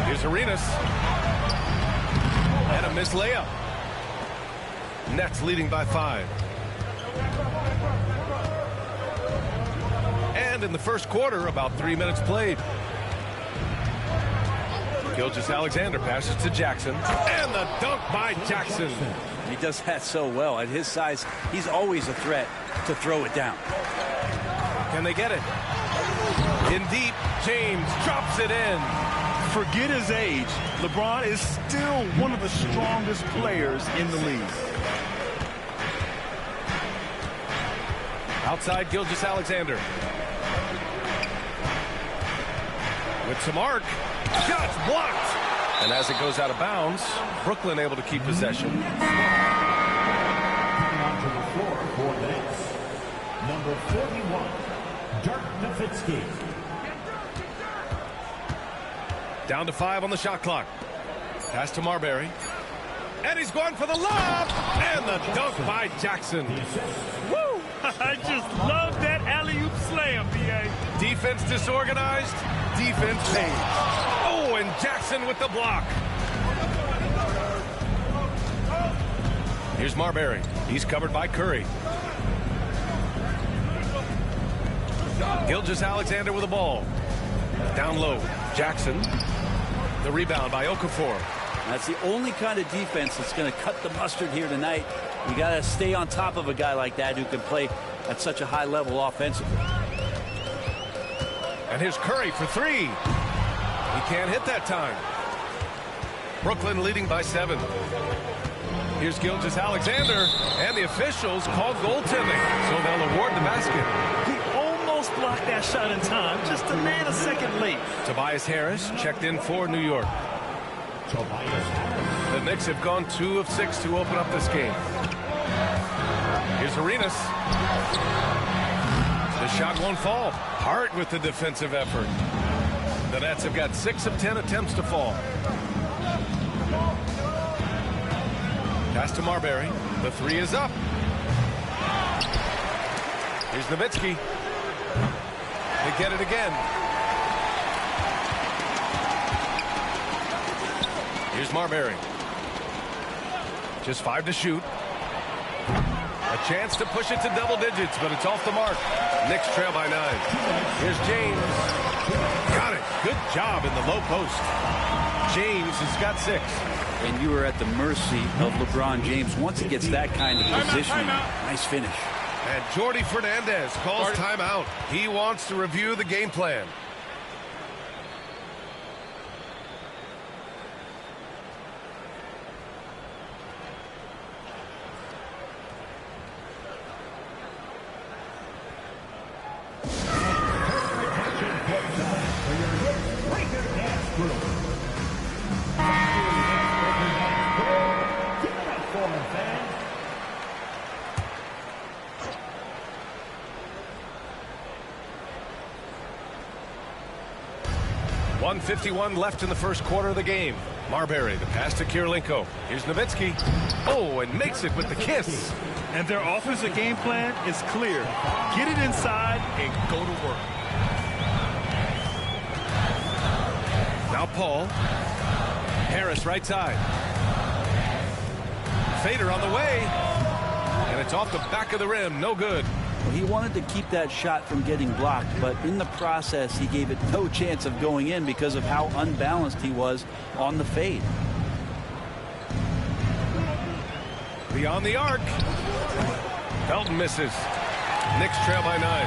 Here's Arenas. And a missed layup. Nets leading by 5. And in the first quarter, about 3 minutes played. Gilgeous-Alexander passes to Jackson. And the dunk by Jackson. He does that so well. At his size, he's always a threat to throw it down. Can they get it? In deep, James drops it in. Forget his age. LeBron is still one of the strongest players in the league. Outside Gilgeous-Alexander. with some arc. Shots blocked. And as it goes out of bounds, Brooklyn able to keep possession. Coming onto the floor for the Knicks, number 41, Dirk Nowitzki. Down to 5 on the shot clock. Pass to Marbury. And he's going for the lob. And the dunk by Jackson. Woo! I just love that alley-oop slam, B.A. Defense disorganized. Defense pays. Oh, and Jackson with the block. Here's Marbury. He's covered by Curry. Gilgeous-Alexander with the ball. Down low. Jackson. The rebound by Okafor. That's the only kind of defense that's going to cut the mustard here tonight. You got to stay on top of a guy like that who can play at such a high level offensively. And here's Curry for 3. He can't hit that time. Brooklyn leading by 7. Here's Gilgeous-Alexander, and the officials called goaltending, so they'll award the basket. He almost blocked that shot in time, just a man a second late. Tobias Harris checked in for New York. The Knicks have gone 2 of 6 to open up this game. Here's Arenas. The shot won't fall. Hart with the defensive effort. The Nets have got 6 of 10 attempts to fall. Pass to Marbury. The 3 is up. Here's Nowitzki. They get it again. Here's Marbury. Just 5 to shoot. A chance to push it to double digits, but it's off the mark. Knicks trail by 9. Here's James. Got it. Good job in the low post. James has got 6. And you are at the mercy of LeBron James once he gets that kind of positioning. Nice finish. And Jordi Fernandez calls timeout. He wants to review the game plan. .51 left in the first quarter of the game. Marbury, the pass to Kirilenko. Here's Nowitzki. Oh, and makes it with the kiss. And their offensive game plan is clear. Get it inside and go to work. Now Paul. Harris right side. Fader on the way. And it's off the back of the rim. No good. Well, he wanted to keep that shot from getting blocked, but in the process, he gave it no chance of going in because of how unbalanced he was on the fade. Beyond the arc. Felton misses. Knicks trail by 9.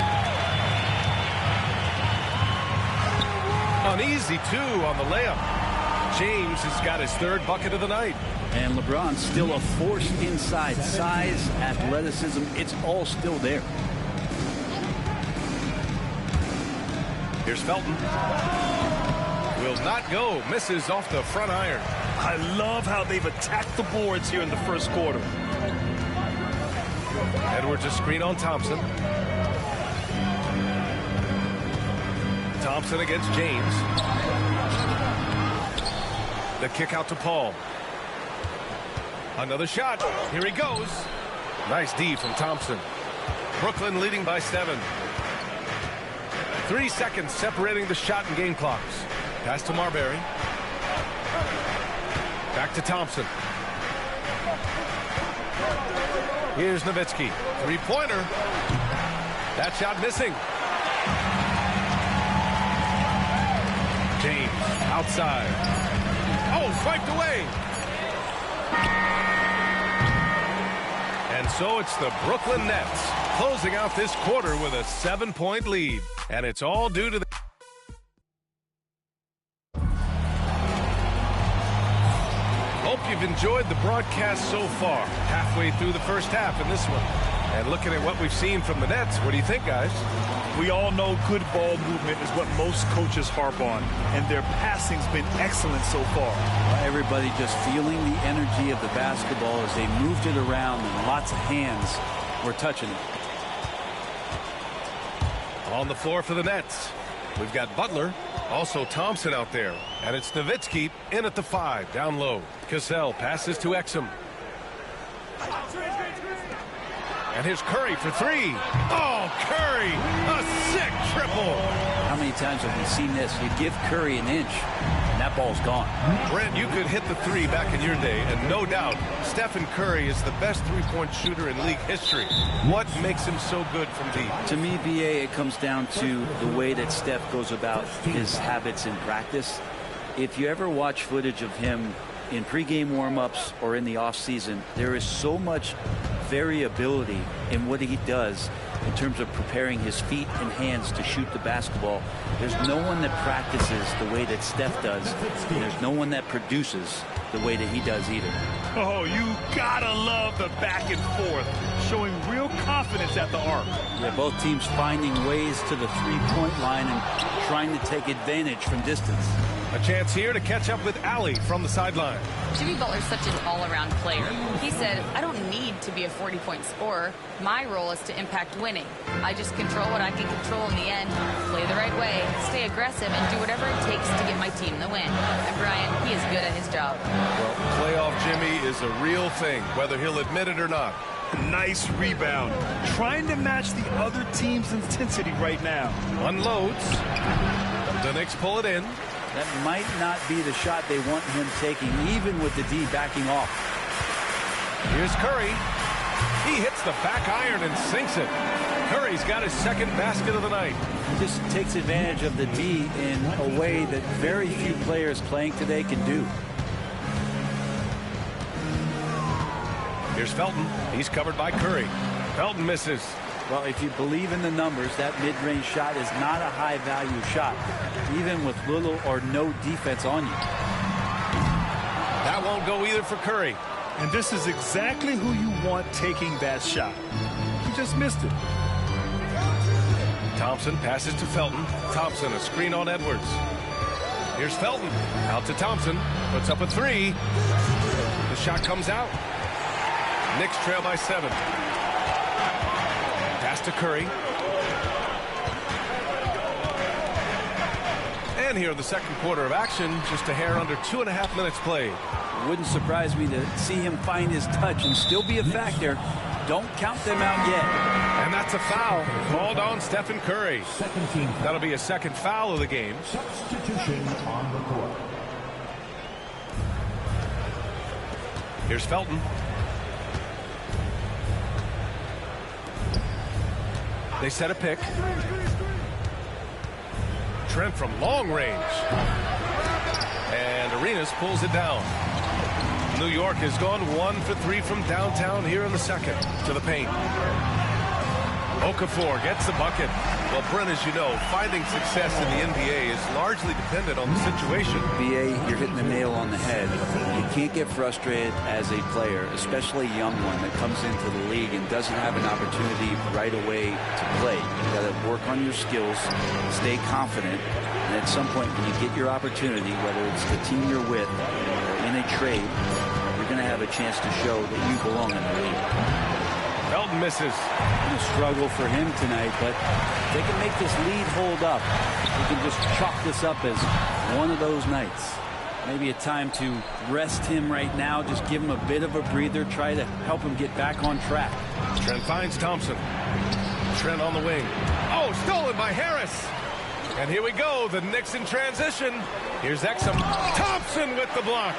Uneasy, 2 on the layup. James has got his 3rd bucket of the night. And LeBron still a force inside. Size, athleticism, it's all still there. Here's Felton. Will not go. Misses off the front iron. I love how they've attacked the boards here in the first quarter. Edwards a screen on Thompson. Thompson against James. The kick out to Paul. Another shot. Here he goes. Nice D from Thompson. Brooklyn leading by 7. 3 seconds separating the shot and game clocks. Pass to Marbury. Back to Thompson. Here's Nowitzki. 3-pointer. That shot missing. James outside. Oh, swiped away. And so it's the Brooklyn Nets closing out this quarter with a 7-point lead. And it's all due to the... Hope you've enjoyed the broadcast so far. Halfway through the first half in this one. And looking at what we've seen from the Nets, what do you think, guys? We all know good ball movement is what most coaches harp on, and their passing's been excellent so far. Everybody just feeling the energy of the basketball as they moved it around, and lots of hands were touching it. On the floor for the Nets, we've got Butler, also Thompson out there, and it's Nowitzki in at the 5, down low. Cassell passes to Exum. And here's Curry for 3. Oh, Curry, a sick triple. How many times have we seen this? You give Curry an inch, and that ball's gone. Brent, you could hit the 3 back in your day, and no doubt, Stephen Curry is the best three-point shooter in league history. What makes him so good from deep? To me, BA, it comes down to the way that Steph goes about his habits in practice. If you ever watch footage of him in pregame warm-ups or in the offseason, there is so much variability in what he does in terms of preparing his feet and hands to shoot the basketball. There's no one that practices the way that Steph does, and there's no one that produces the way that he does either. Oh, you gotta love the back and forth, showing real confidence at the arc. Yeah, both teams finding ways to the three-point line and trying to take advantage from distance. A chance here to catch up with Allie from the sideline. Jimmy Butler's such an all-around player. He said, I don't need to be a 40-point scorer. My role is to impact winning. I just control what I can control in the end, play the right way, stay aggressive, and do whatever it takes to get my team the win. And Brian, he is good at his job. Well, playoff Jimmy is a real thing, whether he'll admit it or not. Nice rebound. Trying to match the other team's intensity right now. Unloads. The Knicks pull it in. That might not be the shot they want him taking, even with the D backing off. Here's Curry. He hits the back iron and sinks it. Curry's got his second basket of the night. He just takes advantage of the D in a way that very few players playing today can do. Here's Felton. He's covered by Curry. Felton misses. Well, if you believe in the numbers, that mid-range shot is not a high-value shot, even with little or no defense on you. That won't go either for Curry. And this is exactly who you want taking that shot. He just missed it. Thompson passes to Felton. Thompson, a screen on Edwards. Here's Felton. Out to Thompson. Puts up a 3. The shot comes out. Knicks trail by 7. Pass to Curry. And here in the second quarter of action, just a hair under 2.5 minutes played. Wouldn't surprise me to see him find his touch and still be a factor. Don't count them out yet. And that's a foul called on Stephen Curry. That'll be a second foul of the game. Substitution on the court. Here's Felton. They set a pick. Trent from long range. And Arenas pulls it down. New York has gone 1 for 3 from downtown here in the second. To the paint. Okafor gets the bucket. Well, Brent, as you know, finding success in the NBA is largely dependent on the situation. BA, you're hitting the nail on the head. You can't get frustrated as a player, especially a young one that comes into the league and doesn't have an opportunity right away to play. You got to work on your skills, stay confident, and at some point when you get your opportunity, whether it's the team you're with or in a trade, you're going to have a chance to show that you belong in the league. Felton misses. A struggle for him tonight, but they can make this lead hold up. We can just chalk this up as one of those nights. Maybe a time to rest him right now, just give him a bit of a breather, try to help him get back on track. Trent finds Thompson. Trent on the wing. Oh, stolen by Harris. And here we go, the Knicks in transition. Here's Exum. Thompson with the block.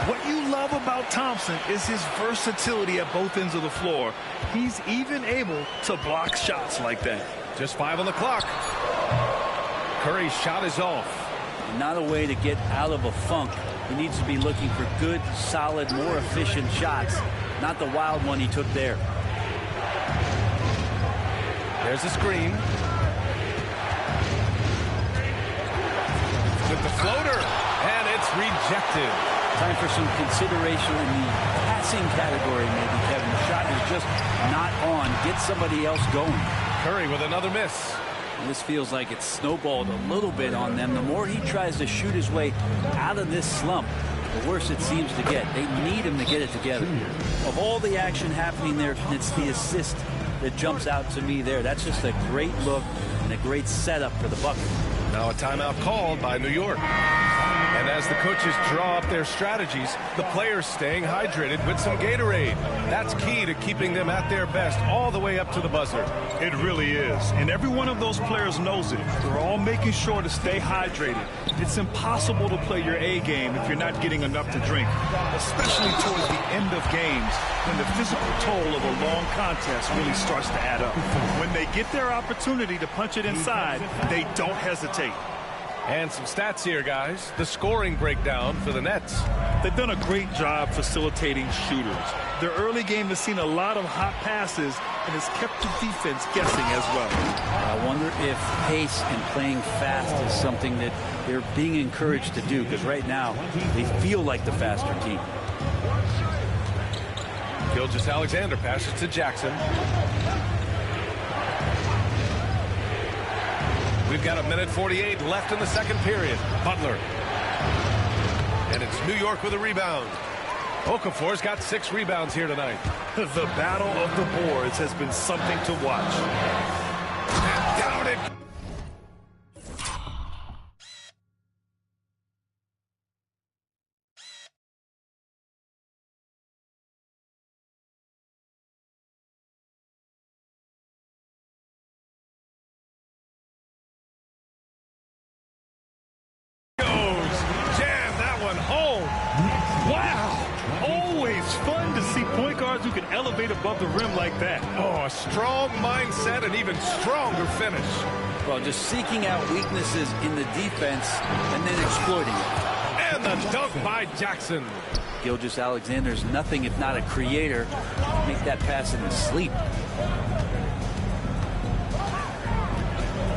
What you love about Thompson is his versatility at both ends of the floor. He's even able to block shots like that. Just 5 on the clock. Curry's shot is off. Not a way to get out of a funk. He needs to be looking for good, solid, more efficient shots. Not the wild one he took there. There's a screen. With the floater. And it's rejected. Time for some consideration in the passing category, maybe, Kevin. The shot is just not on. Get somebody else going. Curry with another miss. This feels like it's snowballed a little bit on them. The more he tries to shoot his way out of this slump, the worse it seems to get. They need him to get it together. Of all the action happening there, it's the assist that jumps out to me there. That's just a great look and a great setup for the bucket. Now a timeout called by New York. And as the coaches draw up their strategies, the players staying hydrated with some Gatorade. That's key to keeping them at their best all the way up to the buzzer. It really is. And every one of those players knows it. They're all making sure to stay hydrated. It's impossible to play your A game if you're not getting enough to drink, especially towards the end of games when the physical toll of a long contest really starts to add up. When they get their opportunity to punch it inside, they don't hesitate. And some stats here, guys. The scoring breakdown for the Nets. They've done a great job facilitating shooters. Their early game has seen a lot of hot passes and has kept the defense guessing as well. I wonder if pace and playing fast is something that they're being encouraged to do, because right now they feel like the faster team. Gilgeous-Alexander passes to Jackson. We've got 1:48 left in the second period. Butler. And it's New York with a rebound. Okafor's got 6 rebounds here tonight. The battle of the boards has been something to watch. And down it. Who can elevate above the rim like that. Oh, a strong mindset and even stronger finish. Well, just seeking out weaknesses in the defense and then exploiting it. And the dunk by Jackson. Gilgeous-Alexander's nothing if not a creator. Make that pass in his sleep.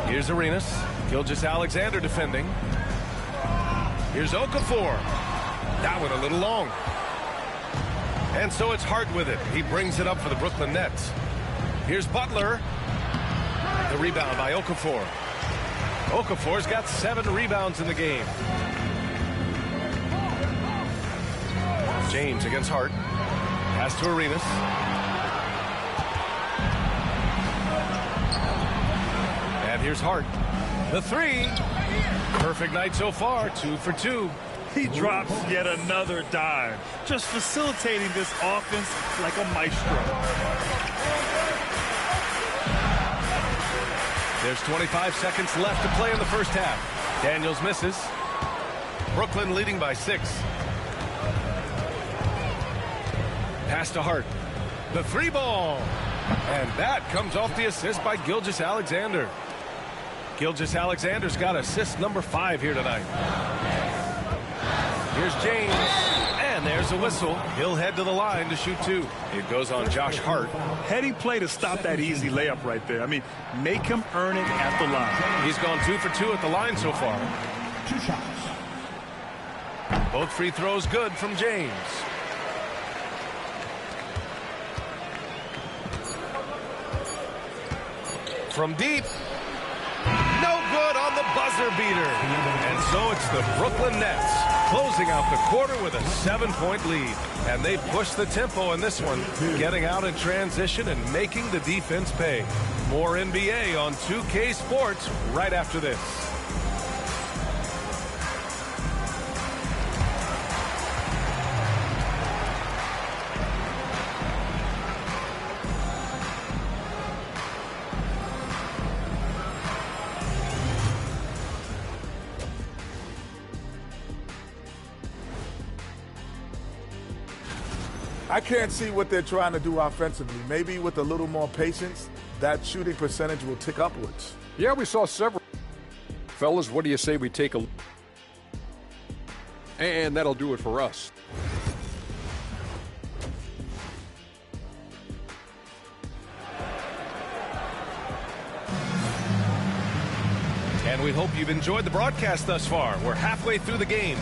Here's Arenas. Gilgeous-Alexander defending. Here's Okafor. That one a little long. And so it's Hart with it. He brings it up for the Brooklyn Nets. Here's Butler. The rebound by Okafor. Okafor's got 7 rebounds in the game. James against Hart. Pass to Arenas. And here's Hart. The 3. Perfect night so far. 2 for 2. He drops yet another dime, just facilitating this offense like a maestro. There's 25 seconds left to play in the first half. Daniels misses. Brooklyn leading by 6. Pass to Hart. The 3 ball. And that comes off the assist by Gilgeous-Alexander. Gilgeous-Alexander's got assist number 5 here tonight. Here's James, and there's a whistle. He'll head to the line to shoot 2. It goes on Josh Hart. Heady play to stop that easy layup right there. I mean, make him earn it at the line. He's gone 2 for 2 at the line so far. 2 shots. Both free throws good from James. From deep. No good on the buzzer beater. And so it's the Brooklyn Nets closing out the quarter with a 7-point lead. And they push the tempo in this one, getting out in transition and making the defense pay. More NBA on 2K Sports right after this. I can't see what they're trying to do offensively. Maybe with a little more patience, that shooting percentage will tick upwards. Yeah, we saw several. Fellas, what do you say we take a... And that'll do it for us. And we hope you've enjoyed the broadcast thus far. We're halfway through the game.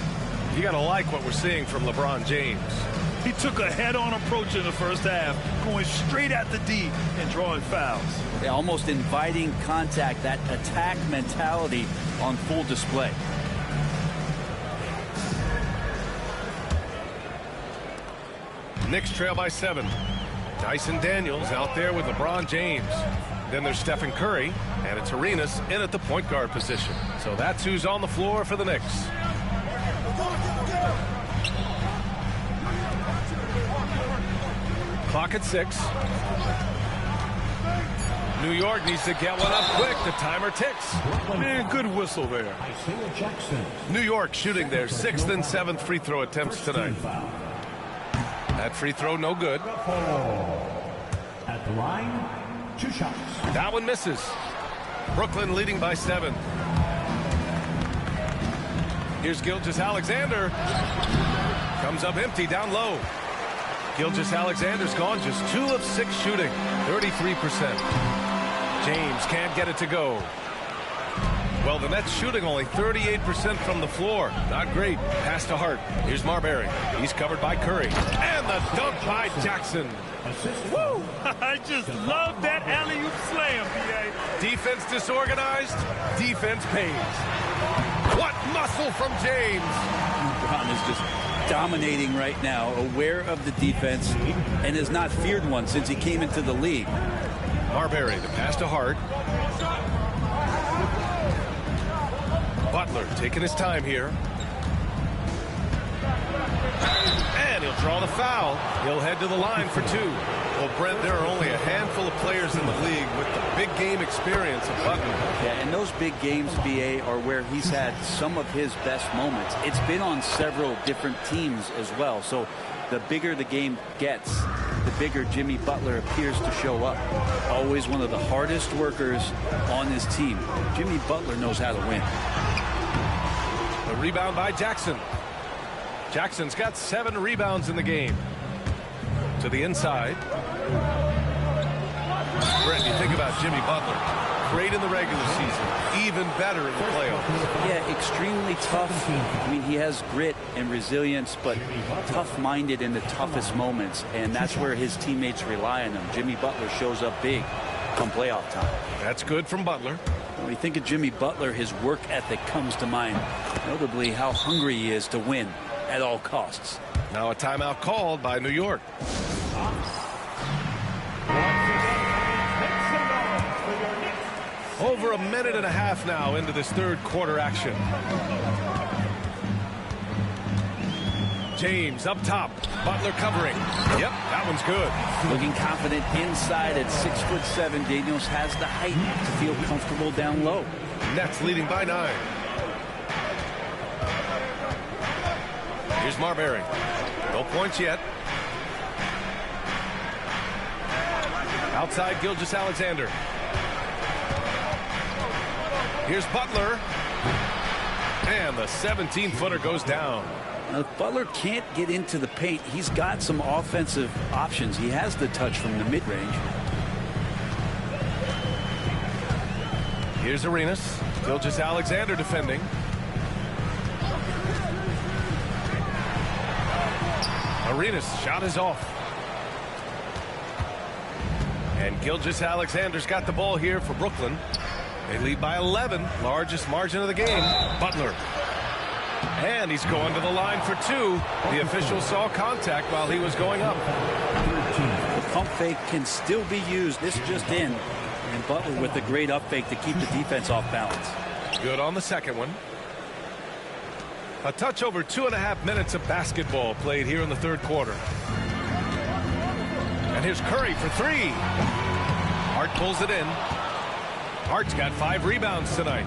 You got to like what we're seeing from LeBron James. He took a head-on approach in the first half, going straight at the D and drawing fouls. Yeah, almost inviting contact, that attack mentality on full display. Knicks trail by 7. Dyson Daniels out there with LeBron James. Then there's Stephen Curry, and it's Arenas in at the point guard position. So that's who's on the floor for the Knicks. Clock at 6. New York needs to get one up quick. The timer ticks. Man, good whistle there. New York shooting their 6th and 7th free throw attempts tonight. That free throw no good. At the line, 2 shots. That one misses. Brooklyn leading by 7. Here's Gilgeous-Alexander. Comes up empty down low. Gilgeous-Alexander's gone just 2 of 6 shooting, 33%. James can't get it to go. Well, the Nets shooting only 38% from the floor. Not great. Pass to Hart. Here's Marbury. He's covered by Curry. And the dunk by Jackson. Woo! I just love that alley-oop slam, B.A. Defense disorganized. Defense pays. What muscle from James. LeBron is just dominating right now, aware of the defense, and has not feared one since he came into the league. Marbury, the pass to Hart. Butler taking his time here. And he'll draw the foul. He'll head to the line for 2. Well, Brent, there are only a handful of players in the league with the big game experience of Butler. Yeah, and those big games, B.A., are where he's had some of his best moments. It's been on several different teams as well. So the bigger the game gets, the bigger Jimmy Butler appears to show up. Always one of the hardest workers on his team. Jimmy Butler knows how to win. The rebound by Jackson. Jackson's got 7 rebounds in the game. To the inside. Brett, you think about Jimmy Butler. Great in the regular season. Even better in the playoffs. Yeah, extremely tough. I mean, he has grit and resilience, but tough-minded in the toughest moments, and that's where his teammates rely on him. Jimmy Butler shows up big come playoff time. That's good from Butler. When we think of Jimmy Butler, his work ethic comes to mind, notably how hungry he is to win at all costs. Now a timeout called by New York. Over a minute and a half now into this third quarter action. James up top. Butler covering. Yep, that one's good. Looking confident inside at 6'7". Daniels has the height to feel comfortable down low. Nets leading by 9. Here's Marbury. No points yet. Outside Gilgeous-Alexander. Here's Butler. And the 17-footer goes down. Now, if Butler can't get into the paint, he's got some offensive options. He has the touch from the mid-range. Here's Arenas. Gilgeous-Alexander defending. Arenas' shot is off. And Gilgeous-Alexander's got the ball here for Brooklyn. They lead by 11, largest margin of the game. Butler. And he's going to the line for 2. The official saw contact while he was going up. The pump fake can still be used. This just in. And Butler with the great up fake to keep the defense off balance. Good on the second one. A touch over 2.5 minutes of basketball played here in the third quarter. And here's Curry for 3. Hart pulls it in. Hart's got 5 rebounds tonight.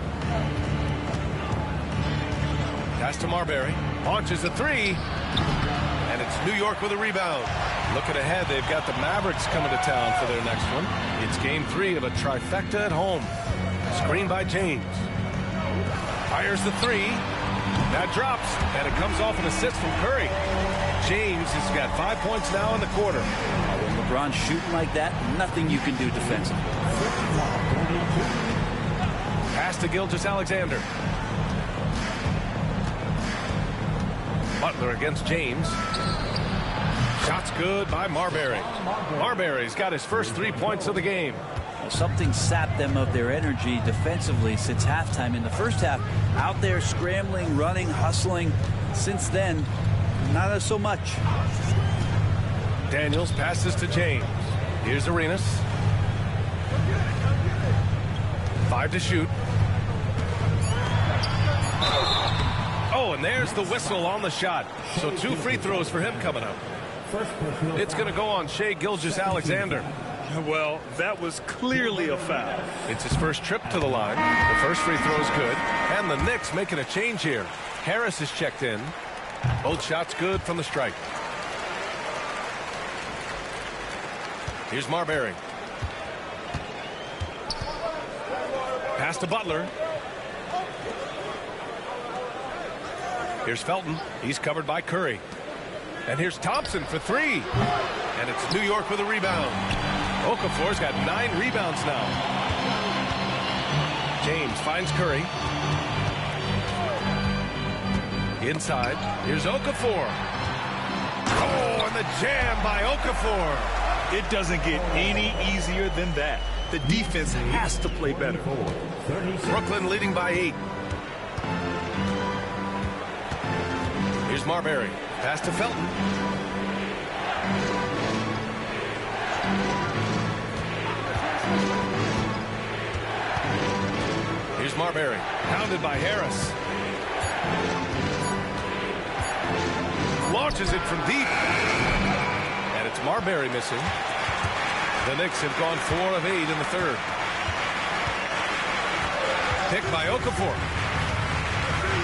Pass to Marbury. Launches a 3. And it's New York with a rebound. Looking ahead, they've got the Mavericks coming to town for their next one. It's game 3 of a trifecta at home. Screen by James. Fires the 3. That drops, and it comes off an assist from Curry. James has got 5 points now in the quarter. When LeBron's shooting like that, nothing you can do defensively. Pass to Gilgeous-Alexander. Butler against James. Shot's good by Marbury. Marbury's got his first 3 points of the game. Well, something sapped them of their energy defensively since halftime. In the first half, out there scrambling, running, hustling. Since then, not so much. Daniels passes to James. Here's Arenas. 5 to shoot. Oh, and there's the whistle on the shot. So 2 free throws for him coming up. It's going to go on Shai Gilgeous-Alexander. Well, that was clearly a foul. It's his first trip to the line. The first free throw is good. And the Knicks making a change here. Harris is checked in. Both shots good from the strike. Here's Marbury. Pass to Butler. Here's Felton. He's covered by Curry. And here's Thompson for 3. And it's New York with a rebound. Okafor's got 9 rebounds now. James finds Curry. Inside. Here's Okafor. Oh, and the jam by Okafor. It doesn't get any easier than that. The defense has to play better. Brooklyn leading by 8. Here's Marbury. Pass to Felton. Here's Marbury. Pounded by Harris. Launches it from deep. And it's Marbury missing. The Knicks have gone 4 of 8 in the third. Picked by Okafor.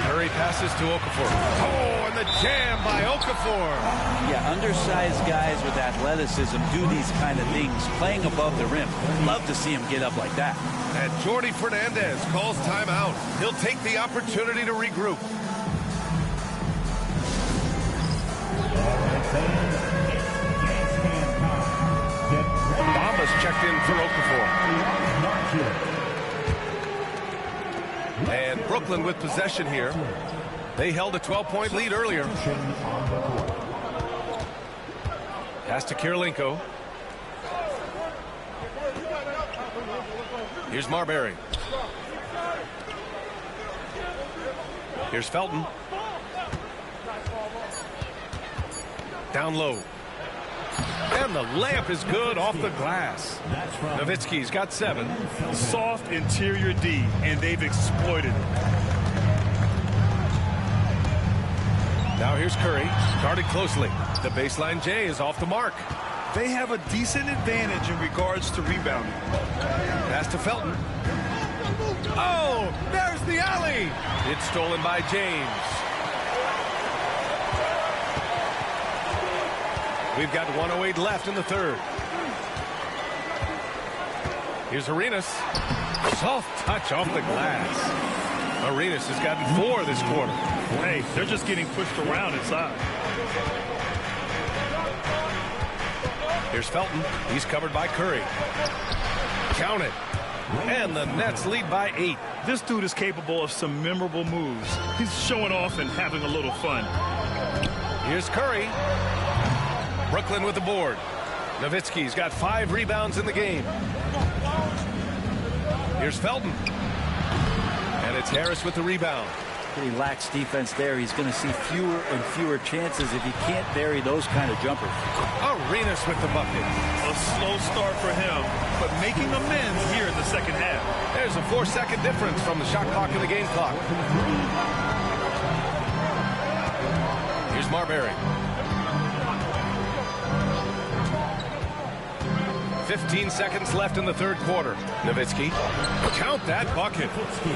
Curry passes to Okafor. Oh, and the jam by Okafor. Yeah, undersized guys with athleticism do these kind of things, playing above the rim. Love to see him get up like that. And Jordi Fernandez calls timeout. He'll take the opportunity to regroup. Bamba's checked in for Okafor. And Brooklyn with possession here. They held a 12-point lead earlier. Pass to Kirilenko. Here's Marbury. Here's Felton. Down low. And the layup is good off the glass. Nowitzki's got 7. Soft interior D, and they've exploited it. Now here's Curry, guarded closely. The baseline J is off the mark. They have a decent advantage in regards to rebounding. Pass to Felton. Oh, there's the alley. It's stolen by James. We've got 1:08 left in the third. Here's Arenas. Soft touch off the glass. Arenas has gotten 4 this quarter. Hey, they're just getting pushed around inside. Here's Felton. He's covered by Curry. Count it. And the Nets lead by 8. This dude is capable of some memorable moves. He's showing off and having a little fun. Here's Curry. Brooklyn with the board. Nowitzki's got 5 rebounds in the game. Here's Felton. And it's Harris with the rebound. Pretty lax defense there. He's going to see fewer and fewer chances if he can't bury those kind of jumpers. Arenas with the bucket. A slow start for him, but making amends here in the second half. There's a 4-second difference from the shot clock and the game clock. Here's Marbury. 15 seconds left in the third quarter. Nowitzki. Count that bucket.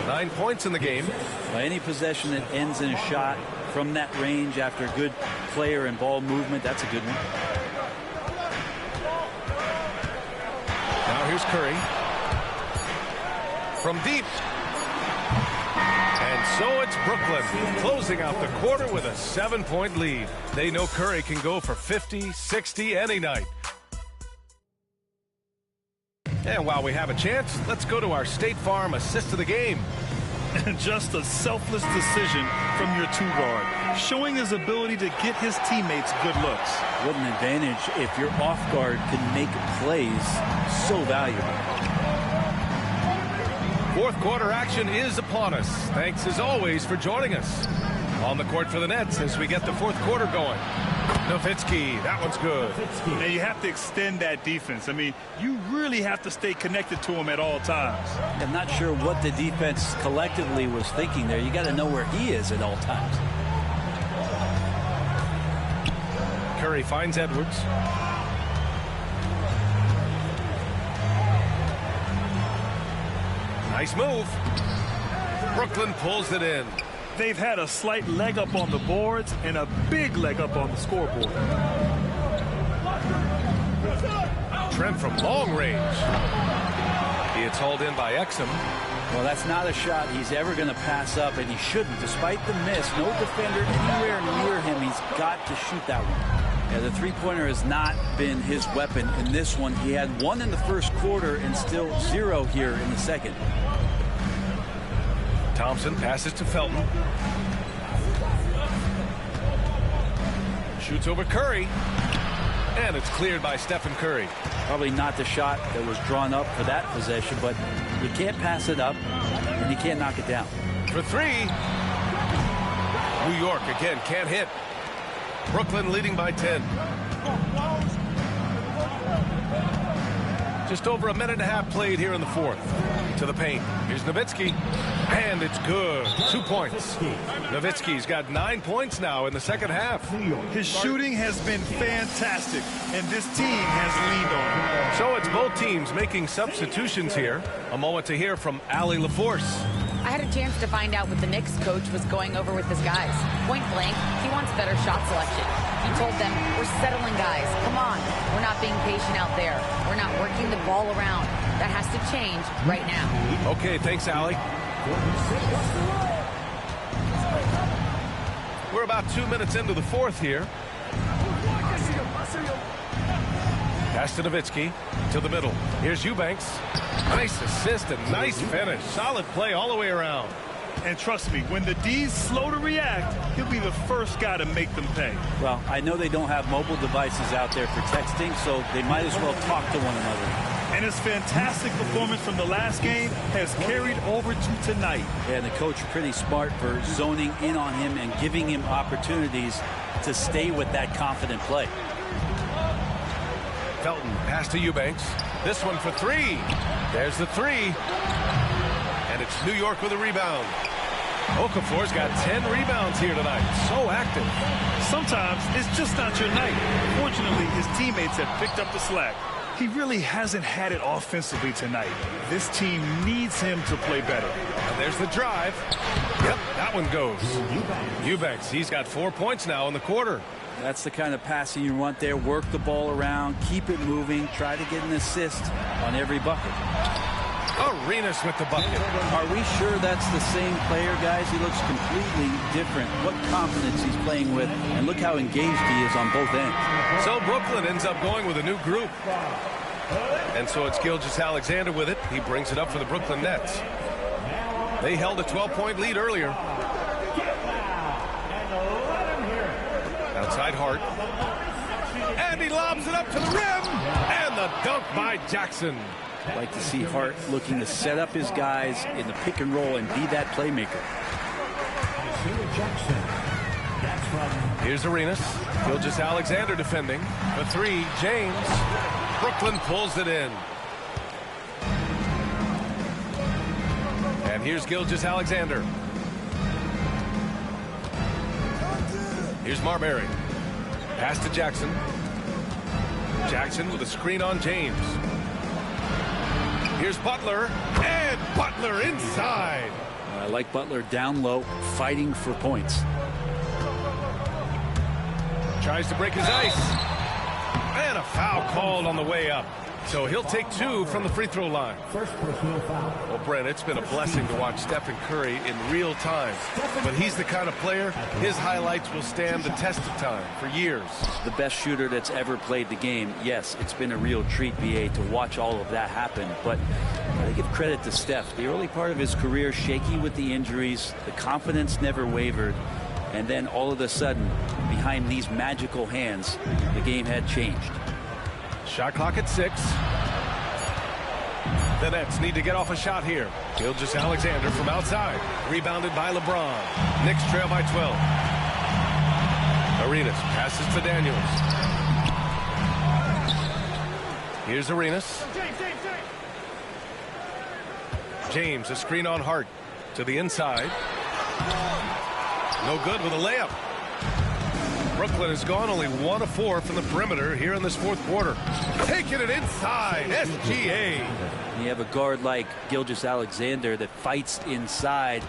9 points in the game. Well, any possession that ends in a shot from that range after good player and ball movement, that's a good one. Now here's Curry. From deep. And so it's Brooklyn closing out the quarter with a 7-point lead. They know Curry can go for 50, 60 any night. And while we have a chance, let's go to our State Farm assist of the game. Just a selfless decision from your two-guard, showing his ability to get his teammates good looks. What an advantage if your off guard can make plays so valuable. Fourth quarter action is upon us. Thanks as always for joining us. On the court for the Nets as we get the fourth quarter going. Nowitzki, that one's good. And you have to extend that defense. I mean, you really have to stay connected to him at all times. I'm not sure what the defense collectively was thinking there. You got to know where he is at all times. Curry finds Edwards. Nice move. Brooklyn pulls it in. They've had a slight leg up on the boards and a big leg up on the scoreboard. Trent from long range. He is hauled in by Exum. Well, that's not a shot he's ever going to pass up, and he shouldn't. Despite the miss, no defender anywhere near him. He's got to shoot that one. Yeah, the three-pointer has not been his weapon in this one. He had one in the first quarter and still 0 here in the second. Thompson passes to Felton. Shoots over Curry. And it's cleared by Stephen Curry. Probably not the shot that was drawn up for that possession, but you can't pass it up and you can't knock it down. For three. New York again can't hit. Brooklyn leading by 10. Just over a minute and a half played here in the fourth. To the paint. Here's Nowitzki. And it's good. 2 points. Nowitzki's got 9 points now in the second half. His shooting has been fantastic, and this team has leaned on him. So it's both teams making substitutions here. A moment to hear from Allie LaForce. I had a chance to find out what the Knicks coach was going over with his guys. Point blank, he wants better shot selection. He told them, we're settling guys. Come on. We're not being patient out there. We're not working the ball around. That has to change right now. Okay, thanks, Allie. We're about 2 minutes into the fourth here. Pass to Nowitzki to the middle. Here's Eubanks. Nice assist and nice finish. Solid play all the way around. And trust me, when the D's slow to react, he'll be the first guy to make them pay. Well, I know they don't have mobile devices out there for texting, so they might as well talk to one another. And his fantastic performance from the last game has carried over to tonight. And the coach pretty smart for zoning in on him and giving him opportunities to stay with that confident play. Felton pass to Eubanks. This one for three. There's the three. And it's New York with a rebound. Okafor's got 10 rebounds here tonight. So active. Sometimes it's just not your night. Fortunately, his teammates have picked up the slack. He really hasn't had it offensively tonight. This team needs him to play better. And there's the drive. Yep, that one goes. Eubanks, he's got 4 points now in the quarter. That's the kind of passing you want there. Work the ball around, keep it moving, try to get an assist on every bucket. Arenas with the bucket. Are we sure that's the same player, guys? He looks completely different. What confidence he's playing with, and look how engaged he is on both ends. So Brooklyn ends up going with a new group. And so it's Gilgeous-Alexander with it. He brings it up for the Brooklyn Nets. They held a 12-point lead earlier. Outside Hart. And he lobs it up to the rim. And the dunk by Jackson. Like to see Hart looking to set up his guys in the pick and roll and be that playmaker. Here's Arenas. Gilgeous-Alexander defending. For three, James. Brooklyn pulls it in. And here's Gilgeous-Alexander. Here's Marbury. Pass to Jackson. Jackson with a screen on James. Here's Butler, and Butler inside. I like Butler down low, fighting for points. Tries to break his ice. And a foul called on the way up. So he'll take 2 from the free throw line. First personal foul. Well, Brent, it's been a blessing to watch Stephen Curry in real time. But he's the kind of player, his highlights will stand the test of time for years. The best shooter that's ever played the game. Yes, it's been a real treat, BA, to watch all of that happen. But I give credit to Steph. The early part of his career, shaky with the injuries, the confidence never wavered. And then all of a sudden, behind these magical hands, the game had changed. Shot clock at 6. The Nets need to get off a shot here. Gilgeous-Alexander from outside. Rebounded by LeBron. Knicks trail by 12. Arenas passes to Daniels. Here's Arenas. James, a screen on Hart. To the inside. No good with a layup. Brooklyn has gone only 1 of 4 from the perimeter here in this fourth quarter. Taking it inside, SGA. When you have a guard like Gilgeous-Alexander that fights inside,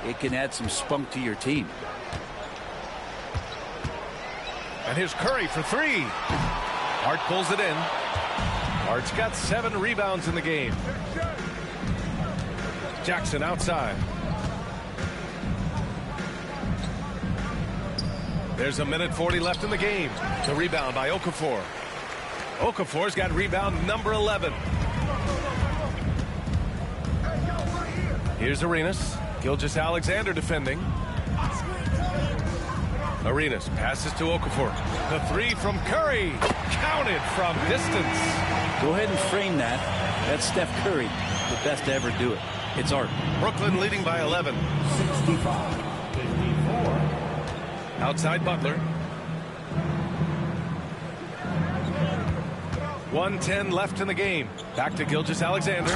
it can add some spunk to your team. And here's Curry for 3. Hart pulls it in. Hart's got 7 rebounds in the game. Jackson outside. There's a minute 40 left in the game. The rebound by Okafor. Okafor's got rebound number 11. Here's Arenas. Gilgeous-Alexander defending. Arenas passes to Okafor. The 3 from Curry. Counted from distance. Go ahead and frame that. That's Steph Curry, the best to ever do it. It's art. Brooklyn leading by 11. 65-54. Outside Butler. 1:10 left in the game. Back to Gilgeous-Alexander.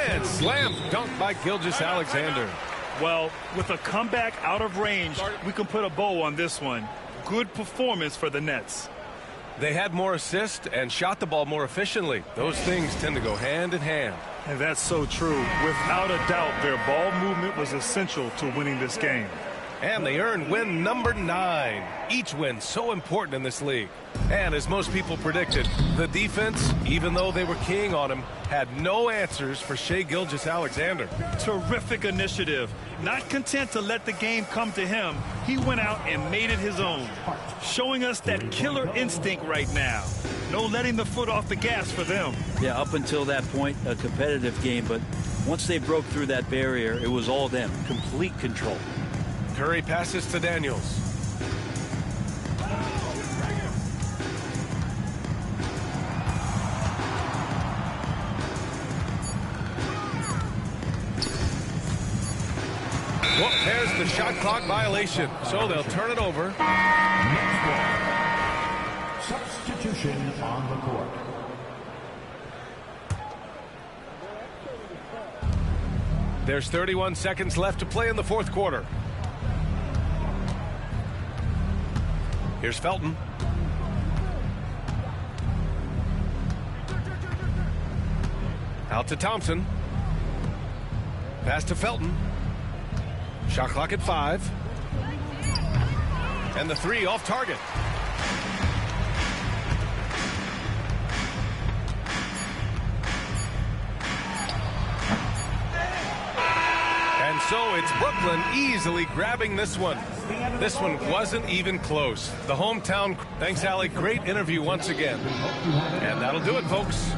And slam dunk by Gilgeous-Alexander. Well, with a comeback out of range, we can put a bow on this one. Good performance for the Nets. They had more assists and shot the ball more efficiently. Those things tend to go hand in hand. And that's so true. Without a doubt, their ball movement was essential to winning this game. And they earned win number 9. Each win so important in this league. And as most people predicted, the defense, even though they were keying on him, had no answers for Shai Gilgeous-Alexander. Terrific initiative. Not content to let the game come to him, he went out and made it his own. Showing us that killer instinct right now. No letting the foot off the gas for them. Yeah, up until that point, a competitive game. But once they broke through that barrier, it was all them. Complete control. Curry passes to Daniels. Well, there's the shot clock violation, so they'll turn it over. Substitution on the court. There's 31 seconds left to play in the fourth quarter. Here's Felton. Out to Thompson. Pass to Felton. Shot clock at 5. And the 3 off target. And so it's Brooklyn easily grabbing this one. This one wasn't even close. The hometown. Thanks, Allie. Great interview once again. And that'll do it, folks.